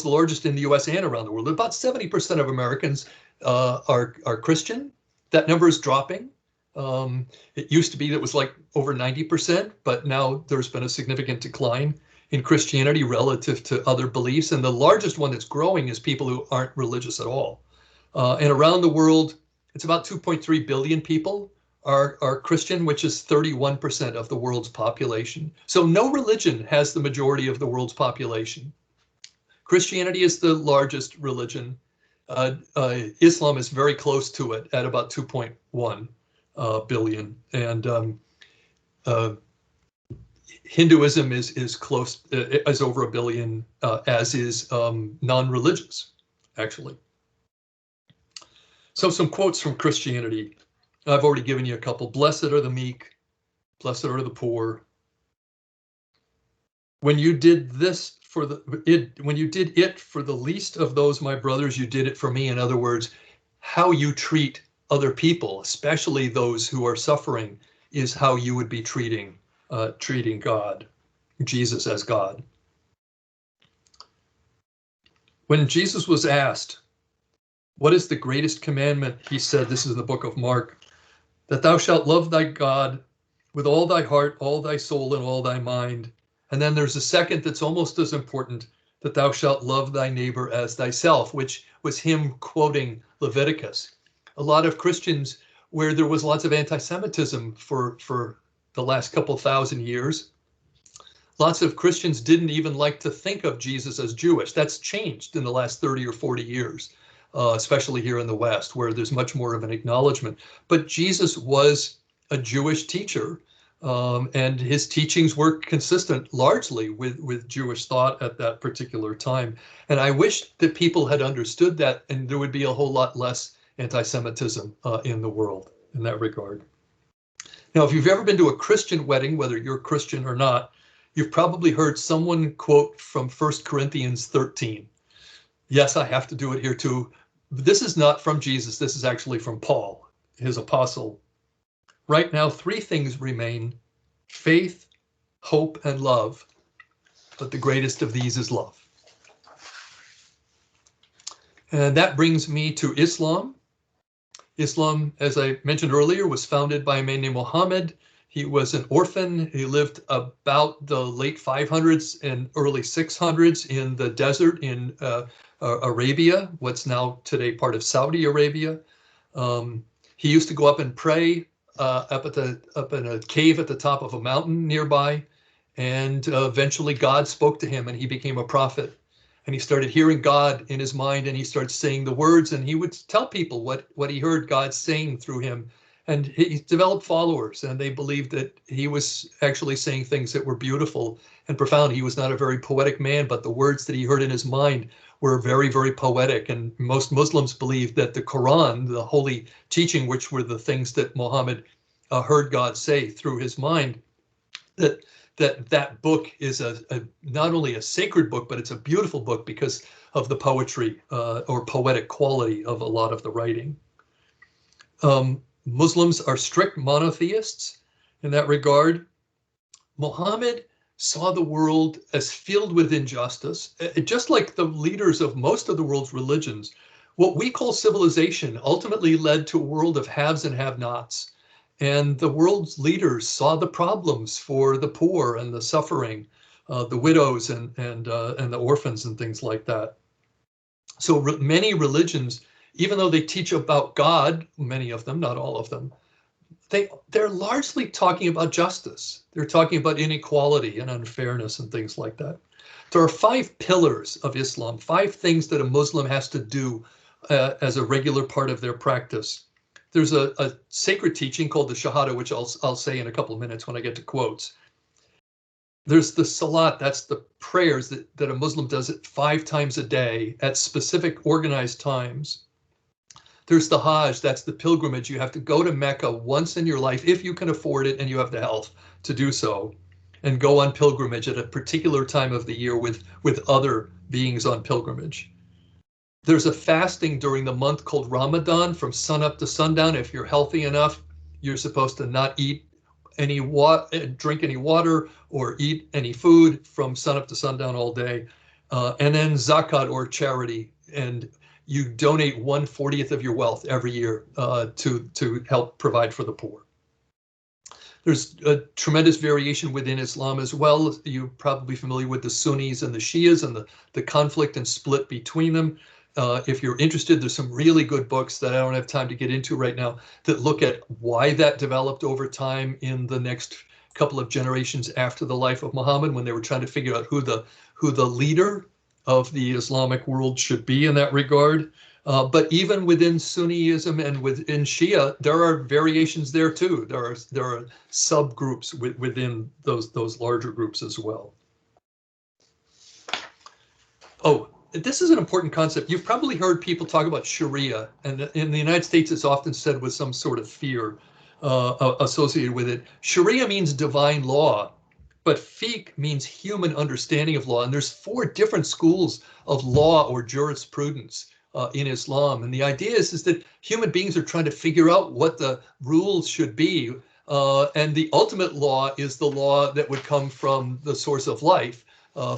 the largest in the US and around the world. About 70% of Americans are Christian. That number is dropping. It used to be that it was like over 90%, but now there's been a significant decline in Christianity relative to other beliefs. And the largest one that's growing is people who aren't religious at all. And around the world, it's about 2.3 billion people are Christian, which is 31% of the world's population. So no religion has the majority of the world's population. Christianity is the largest religion. Islam is very close to it at about 2.1 billion. And Hinduism is close, is over 1 billion, as is non-religious, actually. So some quotes from Christianity. I've already given you a couple. Blessed are the meek, blessed are the poor. When you did when you did it for the least of those, my brothers, you did it for me. In other words, how you treat other people, especially those who are suffering, is how you would be treating God, Jesus as God. When Jesus was asked, what is the greatest commandment? He said, this is in the book of Mark, that thou shalt love thy God with all thy heart, all thy soul, and all thy mind. And then there's a second that's almost as important, that thou shalt love thy neighbor as thyself, which was him quoting Leviticus. A lot of Christians, where there was lots of anti-Semitism for the last couple thousand years, lots of Christians didn't even like to think of Jesus as Jewish. That's changed in the last 30 or 40 years, especially here in the West, where there's much more of an acknowledgement. But Jesus was a Jewish teacher, and his teachings were consistent largely with Jewish thought at that particular time. And I wish that people had understood that, and there would be a whole lot less anti-Semitism in the world in that regard. Now, if you've ever been to a Christian wedding, whether you're Christian or not, you've probably heard someone quote from 1 Corinthians 13. Yes, I have to do it here too. This is not from Jesus. This is actually from Paul, his apostle. Right now, three things remain: faith, hope, and love. But the greatest of these is love. And that brings me to Islam. Islam, as I mentioned earlier, was founded by a man named Muhammad. He was an orphan. He lived about the late 500s and early 600s in the desert in Arabia, what's now today part of Saudi Arabia. He used to go up and pray up in a cave at the top of a mountain nearby, and eventually God spoke to him and he became a prophet. And he started hearing God in his mind, and he started saying the words, and he would tell people what he heard God saying through him. And he developed followers, and they believed that he was actually saying things that were beautiful and profound. He was not a very poetic man, but the words that he heard in his mind were very, very poetic. And most Muslims believe that the Quran, the holy teaching, which were the things that Muhammad heard God say through his mind, that book is not only a sacred book, but it's a beautiful book because of the poetry or poetic quality of a lot of the writing. Muslims are strict monotheists in that regard. Muhammad saw the world as filled with injustice, just like the leaders of most of the world's religions. What we call civilization ultimately led to a world of haves and have-nots. And the world's leaders saw the problems for the poor and the suffering, the widows and the orphans and things like that. So many religions, even though they teach about God, many of them, not all of them, they're largely talking about justice. They're talking about inequality and unfairness and things like that. There are 5 pillars of Islam, 5 things that a Muslim has to do as a regular part of their practice. There's a sacred teaching called the Shahada, which I'll say in a couple of minutes when I get to quotes. There's the Salat, that's the prayers that a Muslim does it 5 times a day at specific organized times. There's the Hajj, that's the pilgrimage. You have to go to Mecca once in your life, if you can afford it and you have the health to do so, and go on pilgrimage at a particular time of the year with other beings on pilgrimage. There's a fasting during the month called Ramadan from sunup to sundown. If you're healthy enough, you're supposed to not eat any water, drink any water, or eat any food from sunup to sundown all day. And then zakat, or charity, and you donate 1/40 of your wealth every year to help provide for the poor. There's a tremendous variation within Islam as well. You're probably familiar with the Sunnis and the Shias and the conflict and split between them. If you're interested, there's some really good books that I don't have time to get into right now that look at why that developed over time in the next couple of generations after the life of Muhammad, when they were trying to figure out who the leader of the Islamic world should be in that regard. But even within Sunniism and within Shia, there are variations there too. There are subgroups within those larger groups as well. Oh, this is an important concept. You've probably heard people talk about Sharia, and in the United States, it's often said with some sort of fear associated with it. Sharia means divine law, but fiqh means human understanding of law. And there's 4 different schools of law or jurisprudence in Islam. And the idea is that human beings are trying to figure out what the rules should be And the ultimate law is the law that would come from the source of life,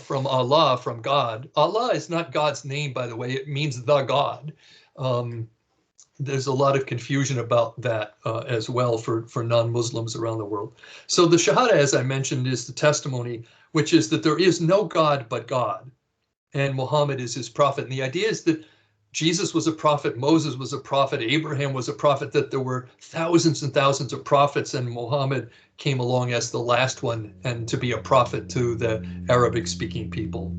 from Allah, from God. Allah is not God's name, by the way. It means the God. There's a lot of confusion about that as well for non-Muslims around the world. So the Shahada, as I mentioned, is the testimony, which is that there is no God but God, and Muhammad is his prophet. And the idea is that Jesus was a prophet, Moses was a prophet, Abraham was a prophet, that there were thousands and thousands of prophets, and Muhammad came along as the last one and to be a prophet to the Arabic-speaking people.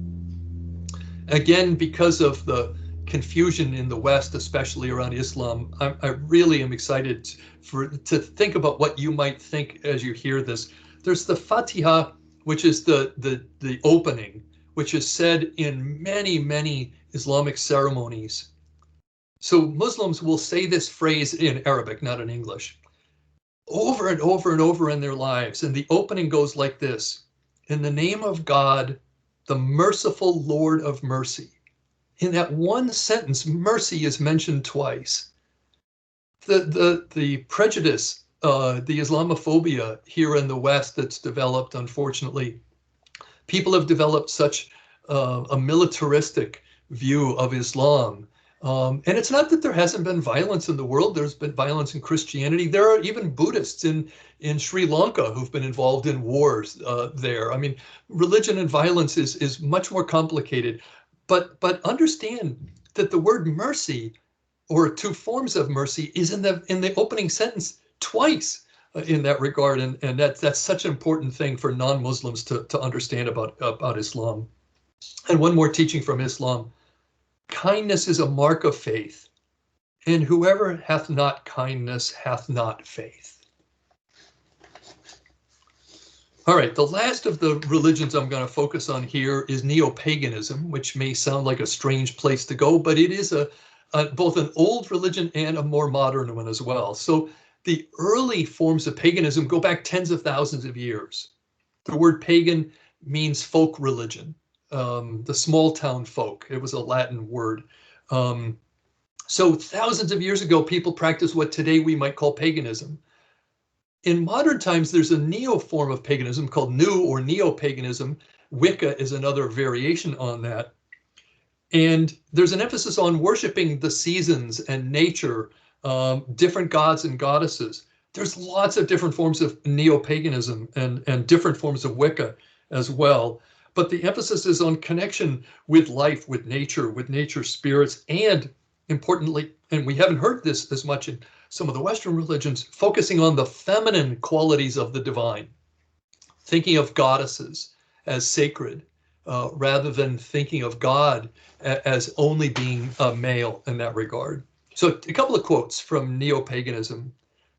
Again, because of the confusion in the West, especially around Islam, I really am excited to think about what you might think as you hear this. There's the Fatiha, which is the opening, which is said in many, many Islamic ceremonies. So Muslims will say this phrase in Arabic, not in English, over and over and over in their lives. And the opening goes like this: in the name of God, the merciful Lord of mercy. In that one sentence, mercy is mentioned twice. The prejudice, the Islamophobia here in the West that's developed, unfortunately, people have developed such a militaristic view of Islam. And it's not that there hasn't been violence in the world. There's been violence in Christianity. There are even Buddhists in Sri Lanka who've been involved in wars there. I mean, religion and violence is much more complicated. But understand that the word mercy, or two forms of mercy, is in the opening sentence twice in that regard, and that's such an important thing for non-Muslims to understand about Islam. And one more teaching from Islam: kindness is a mark of faith, and whoever hath not kindness hath not faith. All right, the last of the religions I'm going to focus on here is neo-paganism, which may sound like a strange place to go, but it is both an old religion and a more modern one as well. So the early forms of paganism go back tens of thousands of years. The word pagan means folk religion, the small town folk. It was a Latin word. So thousands of years ago, people practiced what today we might call paganism. In modern times, there's a neo form of paganism called new or neo-paganism. Wicca is another variation on that. And there's an emphasis on worshiping the seasons and nature, different gods and goddesses. There's lots of different forms of neo-paganism and different forms of Wicca as well. But the emphasis is on connection with life, with nature spirits, and importantly, and we haven't heard this as much in some of the Western religions, focusing on the feminine qualities of the divine, thinking of goddesses as sacred, rather than thinking of God as only being a male in that regard. So a couple of quotes from neo-paganism.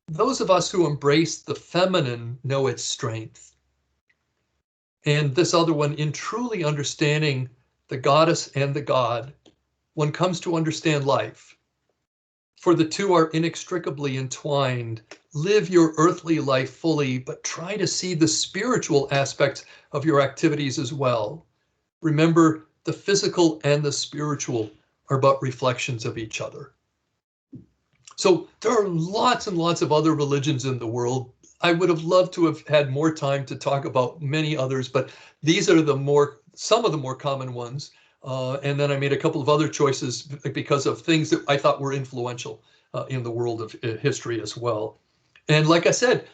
Those of us who embrace the feminine know its strength. And this other one: in truly understanding the goddess and the god, one comes to understand life. For the two are inextricably entwined. Live your earthly life fully, but try to see the spiritual aspects of your activities as well. Remember, the physical and the spiritual are but reflections of each other. So there are lots and lots of other religions in the world. I would have loved to have had more time to talk about many others, but these are some of the more common ones. And then I made a couple of other choices because of things that I thought were influential in the world of history as well. And like I said,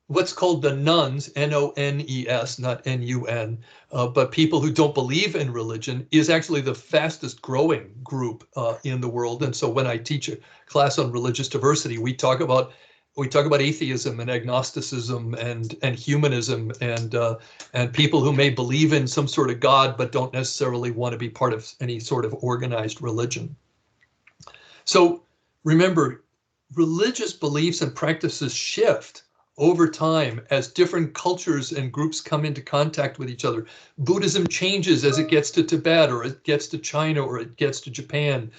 what's called the nuns, N-O-N-E-S, not N-U-N, but people who don't believe in religion, is actually the fastest growing group in the world. And so when I teach a class on religious diversity, we talk about atheism and agnosticism and humanism and people who may believe in some sort of God but don't necessarily want to be part of any sort of organized religion. So remember, religious beliefs and practices shift over time as different cultures and groups come into contact with each other. Buddhism changes as it gets to Tibet, or it gets to China, or it gets to Japan.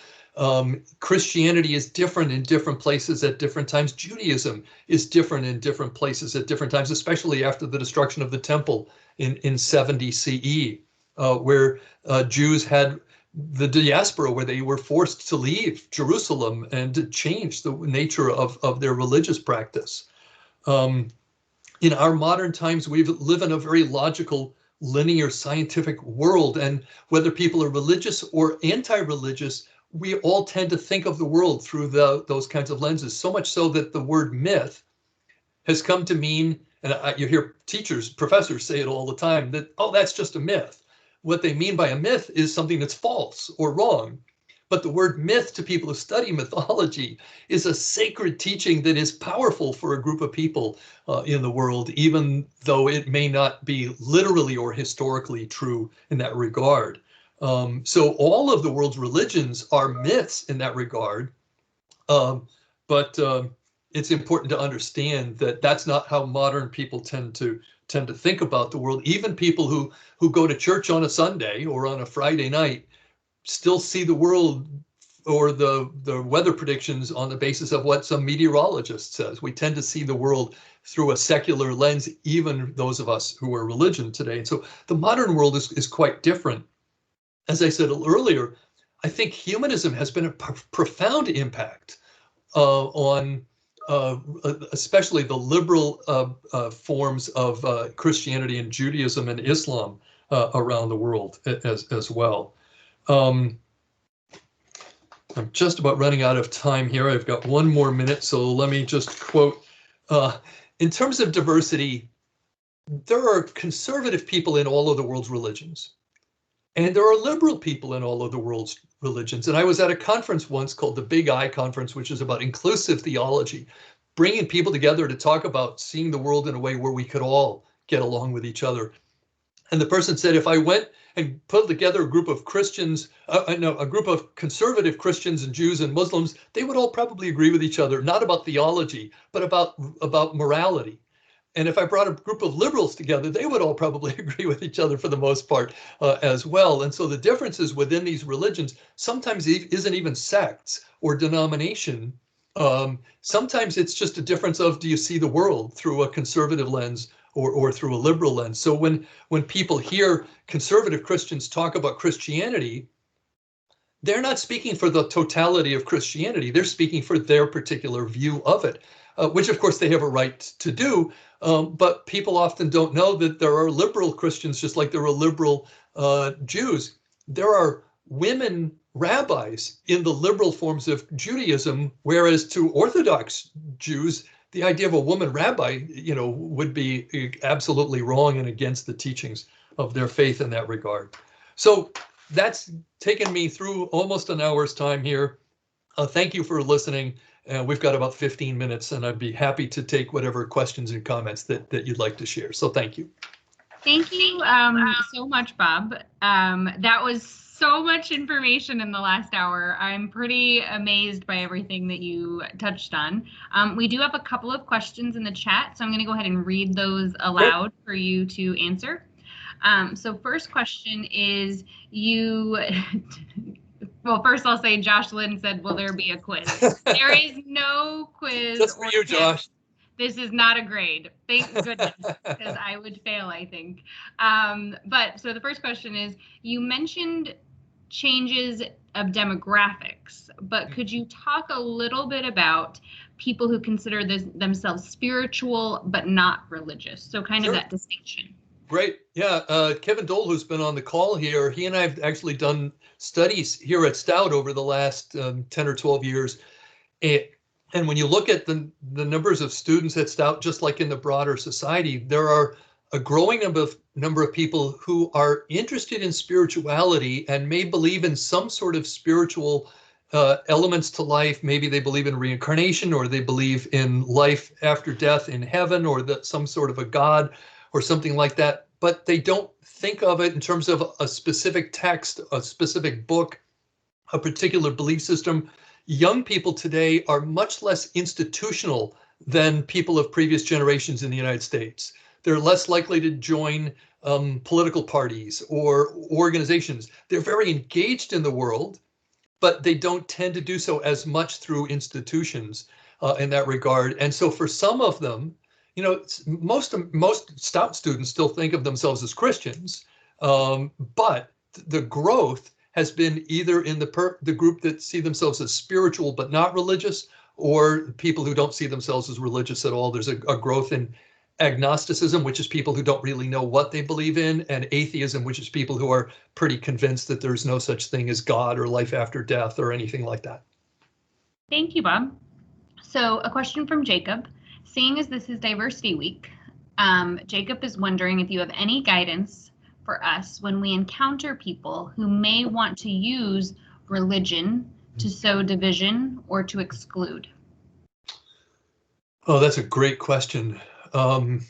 Christianity is different in different places at different times. Judaism is different in different places at different times, especially after the destruction of the temple in 70 CE, where Jews had the diaspora, where they were forced to leave Jerusalem and to change the nature of their religious practice. in our modern times, we live in a very logical, linear, scientific world. And whether people are religious or anti-religious, we all tend to think of the world through those kinds of lenses, so much so that the word myth has come to mean, and you hear teachers, professors say it all the time, that, oh, that's just a myth. What they mean by a myth is something that's false or wrong. But the word myth to people who study mythology is a sacred teaching that is powerful for a group of people in the world, even though it may not be literally or historically true in that regard. So all of the world's religions are myths in that regard. But it's important to understand that that's not how modern people tend to think about the world. Even people who go to church on a Sunday or on a Friday night still see the world or the weather predictions on the basis of what some meteorologist says. We tend to see the world through a secular lens, even those of us who are religion today. And so the modern world is quite different. As I said earlier, I think humanism has been a profound impact on especially the liberal forms of Christianity and Judaism and Islam around the world as well. I'm just about running out of time here. I've got one more minute, so let me just quote. In terms of diversity, there are conservative people in all of the world's religions, and there are liberal people in all of the world's religions. And I was at a conference once called the Big I Conference, which is about inclusive theology, bringing people together to talk about seeing the world in a way where we could all get along with each other. And the person said, if I went and put together a group of Christians, a group of conservative Christians and Jews and Muslims, they would all probably agree with each other, not about theology, but about morality. And if I brought a group of liberals together, they would all probably agree with each other for the most part as well. And so the differences within these religions sometimes isn't even sects or denomination. Sometimes it's just a difference of, do you see the world through a conservative lens or through a liberal lens? So when people hear conservative Christians talk about Christianity, they're not speaking for the totality of Christianity. They're speaking for their particular view of it, which of course they have a right to do. But people often don't know that there are liberal Christians, just like there are liberal Jews. There are women rabbis in the liberal forms of Judaism, whereas to Orthodox Jews, the idea of a woman rabbi, would be absolutely wrong and against the teachings of their faith in that regard. So that's taken me through almost an hour's time here. Thank you for listening. We've got about 15 minutes, and I'd be happy to take whatever questions and comments that you'd like to share. So thank you. Thank you so much, Bob. That was so much information in the last hour. I'm pretty amazed by everything that you touched on. We do have a couple of questions in the chat, so I'm going to go ahead and read those aloud for you to answer. So first question is, well, first I'll say Josh Lynn said, will there be a quiz? There is no quiz. Just for you, Josh. This is not a grade. Thank goodness, because I would fail, I think. But so the first question is, you mentioned changes of demographics, but could you talk a little bit about people who consider themselves spiritual but not religious? So kind of that distinction. Great. Yeah. Kevin Dole, who's been on the call here, he and I have actually done studies here at Stout over the last 10 or 12 years. And when you look at the numbers of students at Stout, just like in the broader society, there are a growing number of people who are interested in spirituality and may believe in some sort of spiritual elements to life. Maybe they believe in reincarnation, or they believe in life after death in heaven, or some sort of a God or something like that. But they don't think of it in terms of a specific text, a specific book, a particular belief system. Young people today are much less institutional than people of previous generations in the United States. They're less likely to join political parties or organizations. They're very engaged in the world, but they don't tend to do so as much through institutions in that regard. And so for some of them, most Stout students still think of themselves as Christians, but the growth has been either in the group that see themselves as spiritual but not religious, or people who don't see themselves as religious at all. There's a growth in agnosticism, which is people who don't really know what they believe in, and atheism, which is people who are pretty convinced that there's no such thing as God or life after death or anything like that. Thank you, Bob. So a question from Jacob. Seeing as this is Diversity Week, Jacob is wondering if you have any guidance for us when we encounter people who may want to use religion to sow division or to exclude. Oh, that's a great question. Wow.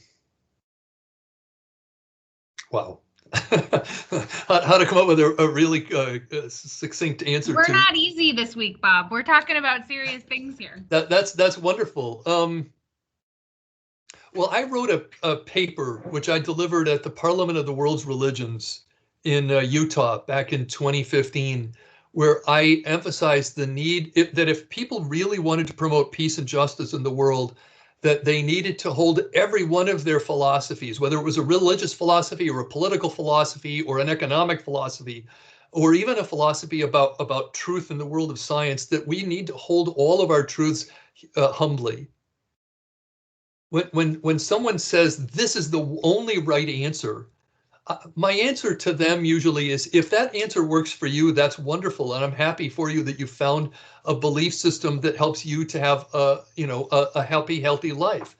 How to come up with a really succinct answer. We're not easy this week, Bob. We're talking about serious things here. That's wonderful. Well, I wrote a paper which I delivered at the Parliament of the World's Religions in Utah back in 2015, where I emphasized the need that if people really wanted to promote peace and justice in the world, that they needed to hold every one of their philosophies, whether it was a religious philosophy or a political philosophy or an economic philosophy, or even a philosophy about truth in the world of science, that we need to hold all of our truths humbly. When someone says this is the only right answer, my answer to them usually is, if that answer works for you, that's wonderful, and I'm happy for you that you found a belief system that helps you to have a healthy life.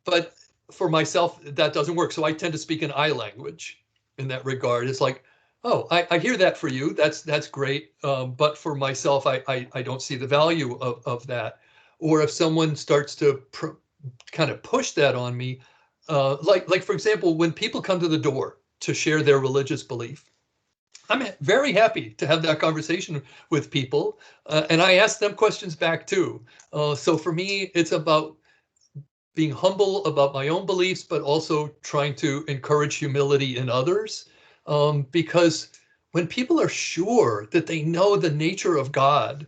But for myself, that doesn't work. So I tend to speak in I language in that regard. It's like, oh, I hear that for you. That's great. But for myself, I don't see the value of that. Or if someone starts to kind of push that on me, like for example, when people come to the door to share their religious belief, I'm very happy to have that conversation with people, and I ask them questions back too. So for me, it's about being humble about my own beliefs, but also trying to encourage humility in others, because when people are sure that they know the nature of God,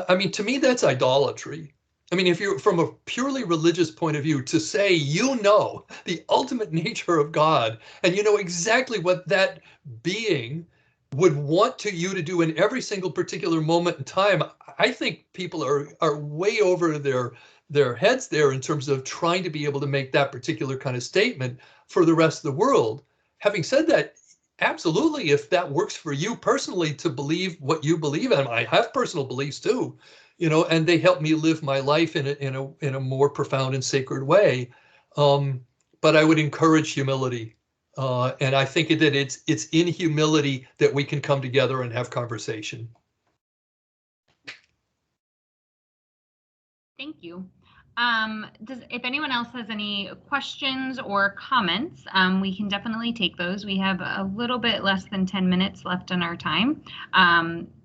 I mean, to me, that's idolatry. I mean, if you're from a purely religious point of view, to say you know the ultimate nature of God and you know exactly what that being would want you to do in every single particular moment in time, I think people are way over their heads there in terms of trying to be able to make that particular kind of statement for the rest of the world. Having said that, absolutely, if that works for you personally to believe what you believe, and I have personal beliefs too, and they help me live my life in a more profound and sacred way. But I would encourage humility, and I think that it's in humility that we can come together and have conversation. Thank you. If anyone else has any questions or comments, we can definitely take those. We have a little bit less than 10 minutes left on our time.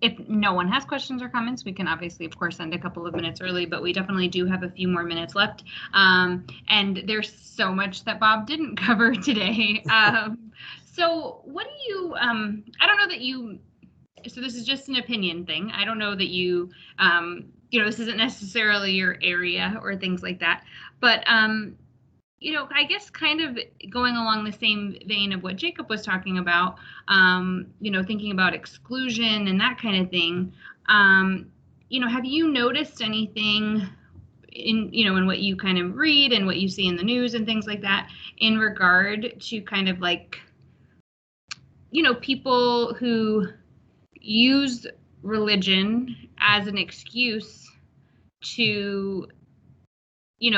If no one has questions or comments, we can obviously, of course, end a couple of minutes early, but we definitely do have a few more minutes left. And there's so much that Bob didn't cover today. So what do you, I don't know that you, so this is just an opinion thing. I don't know that you, this isn't necessarily your area or things like that, but, I guess kind of going along the same vein of what Jacob was talking about, thinking about exclusion and that kind of thing, have you noticed anything in what you kind of read and what you see in the news and things like that in regard to kind of like, people who use religion as an excuse to,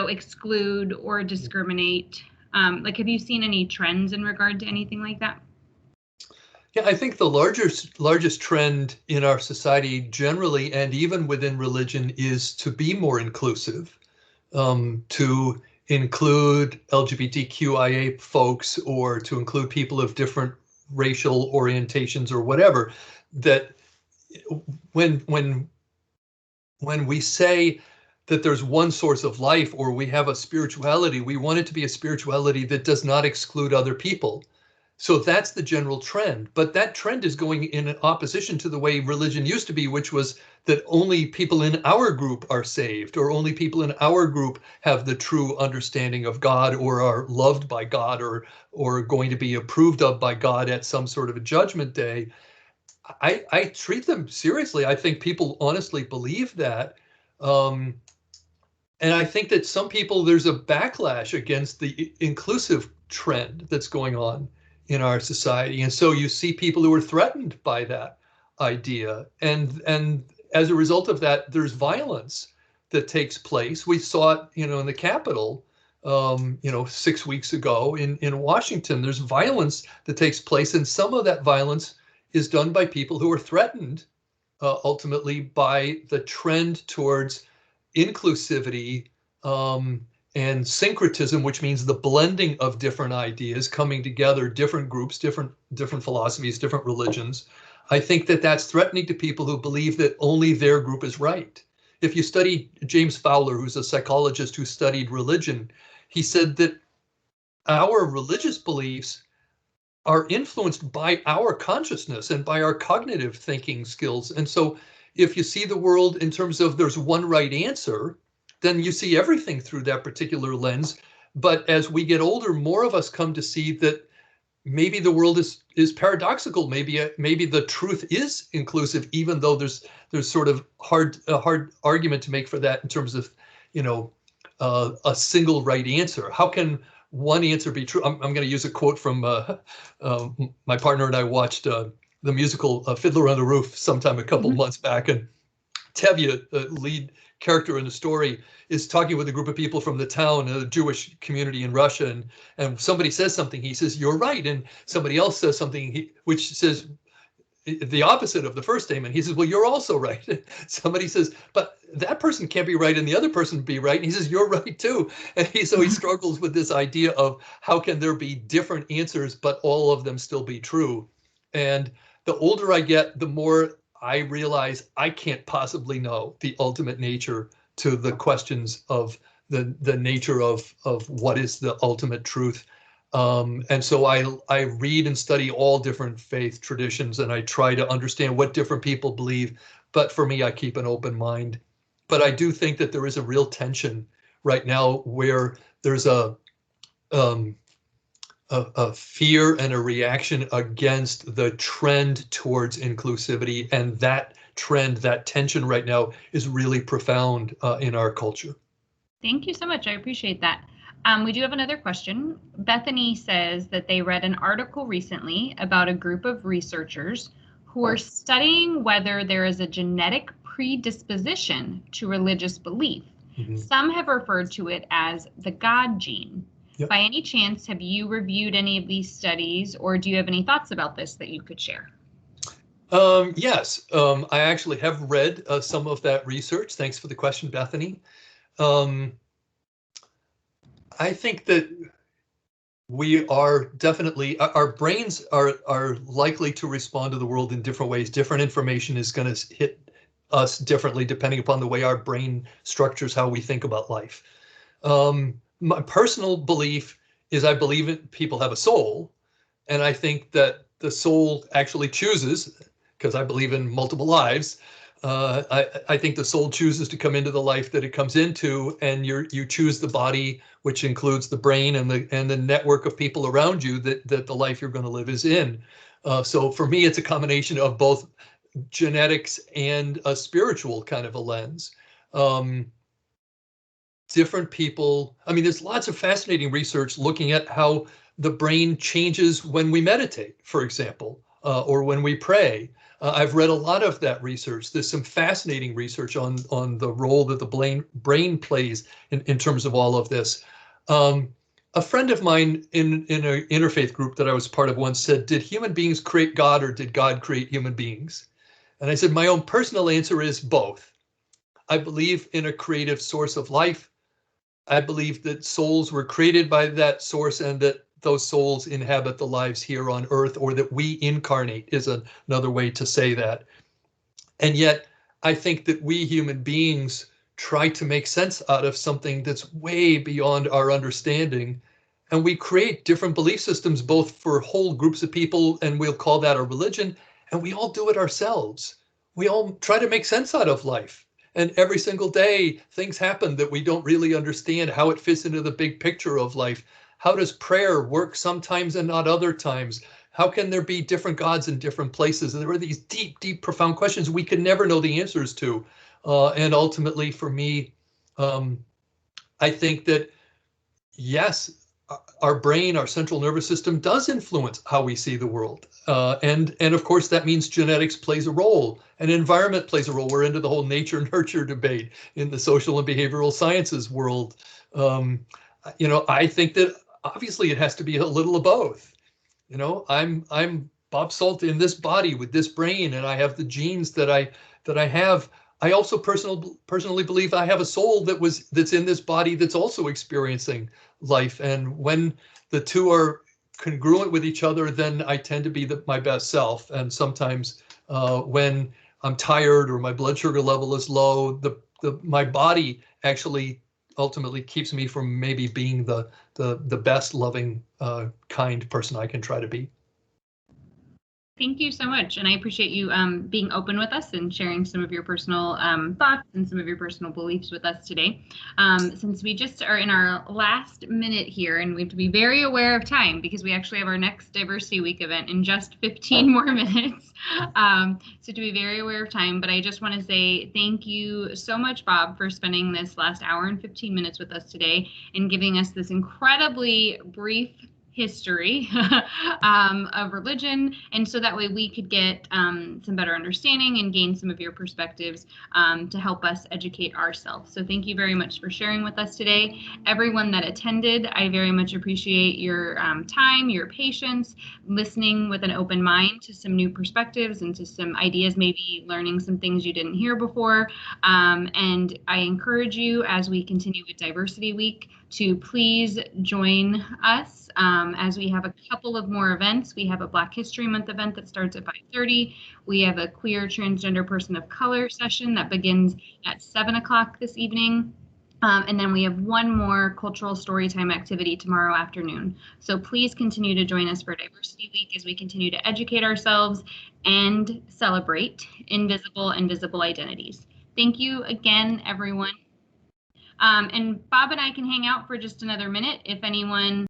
exclude or discriminate? Have you seen any trends in regard to anything like that? Yeah, I think the largest trend in our society generally, and even within religion, is to be more inclusive, to include LGBTQIA folks, or to include people of different racial orientations or whatever. That when we say that there's one source of life, or we have a spirituality, we want it to be a spirituality that does not exclude other people. So that's the general trend. But that trend is going in opposition to the way religion used to be, which was that only people in our group are saved, or only people in our group have the true understanding of God, or are loved by God, or going to be approved of by God at some sort of a judgment day. I treat them seriously. I think people honestly believe that. And I think that some people, there's a backlash against the inclusive trend that's going on in our society. And so you see people who are threatened by that idea. And as a result of that, there's violence that takes place. We saw it, in the Capitol, 6 weeks ago in Washington. There's violence that takes place. And some of that violence is done by people who are threatened ultimately by the trend towards inclusivity and syncretism, which means the blending of different ideas coming together, different groups, different philosophies, different religions. I think that that's threatening to people who believe that only their group is right. If you study James Fowler, who's a psychologist who studied religion, he said that our religious beliefs are influenced by our consciousness and by our cognitive thinking skills. And so if you see the world in terms of there's one right answer, then you see everything through that particular lens. But as we get older, more of us come to see that maybe the world is paradoxical. Maybe the truth is inclusive, even though there's sort of a hard argument to make for that in terms of, a single right answer. How can one answer be true? I'm going to use a quote from my partner and I watched the musical Fiddler on the Roof sometime a couple months back, and Tevye, the lead character in the story, is talking with a group of people from the town, a Jewish community in Russia, and somebody says something, he says, "You're right," and somebody else says something which says the opposite of the first statement. He says, "Well, you're also right." Somebody says, "But that person can't be right and the other person be right." And he says, "You're right too." And so he struggles with this idea of how can there be different answers, but all of them still be true. And the older I get, the more I realize I can't possibly know the ultimate nature to the questions of the nature of what is the ultimate truth. And so I read and study all different faith traditions, and I try to understand what different people believe. But for me, I keep an open mind. But I do think that there is a real tension right now where there's a fear and a reaction against the trend towards inclusivity, and that trend, that tension right now is really profound in our culture. Thank you so much. I appreciate that. We do have another question. Bethany says that they read an article recently about a group of researchers who are studying whether there is a genetic predisposition to religious belief. Mm-hmm. Some have referred to it as the God gene. Yep. By any chance, have you reviewed any of these studies, or do you have any thoughts about this that you could share? Yes, I actually have read some of that research. Thanks for the question, Bethany. I think that we are definitely, our brains are likely to respond to the world in different ways. Different information is going to hit us differently depending upon the way our brain structures how we think about life. My personal belief is I believe people have a soul, and I think that the soul actually chooses, because I believe in multiple lives. I think the soul chooses to come into the life that it comes into, and you choose the body, which includes the brain and the network of people around you that the life you're going to live is in. So for me, it's a combination of both genetics and a spiritual kind of a lens. Different people, I mean, there's lots of fascinating research looking at how the brain changes when we meditate, for example, or when we pray. I've read a lot of that research. There's some fascinating research on the role that the brain plays in terms of all of this. A friend of mine in an interfaith group that I was part of once said, "Did human beings create God, or did God create human beings?" And I said, my own personal answer is both. I believe in a creative source of life. I believe that souls were created by that source, and that those souls inhabit the lives here on earth, or that we incarnate is another way to say that. And yet, I think that we human beings try to make sense out of something that's way beyond our understanding. And we create different belief systems, both for whole groups of people, and we'll call that a religion, and we all do it ourselves. We all try to make sense out of life. And every single day, things happen that we don't really understand how it fits into the big picture of life. How does prayer work sometimes and not other times? How can there be different gods in different places? And there are these deep, deep, profound questions we can never know the answers to. And ultimately, for me, I think that, yes, our brain, our central nervous system does influence how we see the world. And of course, that means genetics plays a role, and environment plays a role. We're into the whole nature-nurture debate in the social and behavioral sciences world. I think that obviously it has to be a little of both. I'm Bob Salt in this body with this brain, and I have the genes that I have. I also personally believe I have a soul that's in this body that's also experiencing life. And when the two are congruent with each other, then I tend to be my best self. And sometimes when I'm tired or my blood sugar level is low, my body actually ultimately keeps me from maybe being the best loving, kind person I can try to be. Thank you so much. And I appreciate you being open with us and sharing some of your personal thoughts and some of your personal beliefs with us today. Since we just are in our last minute here, and we have to be very aware of time because we actually have our next Diversity Week event in just 15 more minutes. So to be very aware of time, but I just want to say thank you so much, Bob, for spending this last hour and 15 minutes with us today and giving us this incredibly brief history of religion, and so that way we could get some better understanding and gain some of your perspectives to help us educate ourselves. So thank you very much for sharing with us today. Everyone that attended, I very much appreciate your time, your patience, listening with an open mind to some new perspectives and to some ideas, maybe learning some things you didn't hear before. And I encourage you, as we continue with Diversity Week, to please join us as we have a couple of more events. We have a Black History Month event that starts at 5:30. We have a queer transgender person of color session that begins at 7 o'clock this evening. And then we have one more cultural storytime activity tomorrow afternoon. So please continue to join us for Diversity Week as we continue to educate ourselves and celebrate invisible and visible identities. Thank you again, everyone. And Bob and I can hang out for just another minute if anyone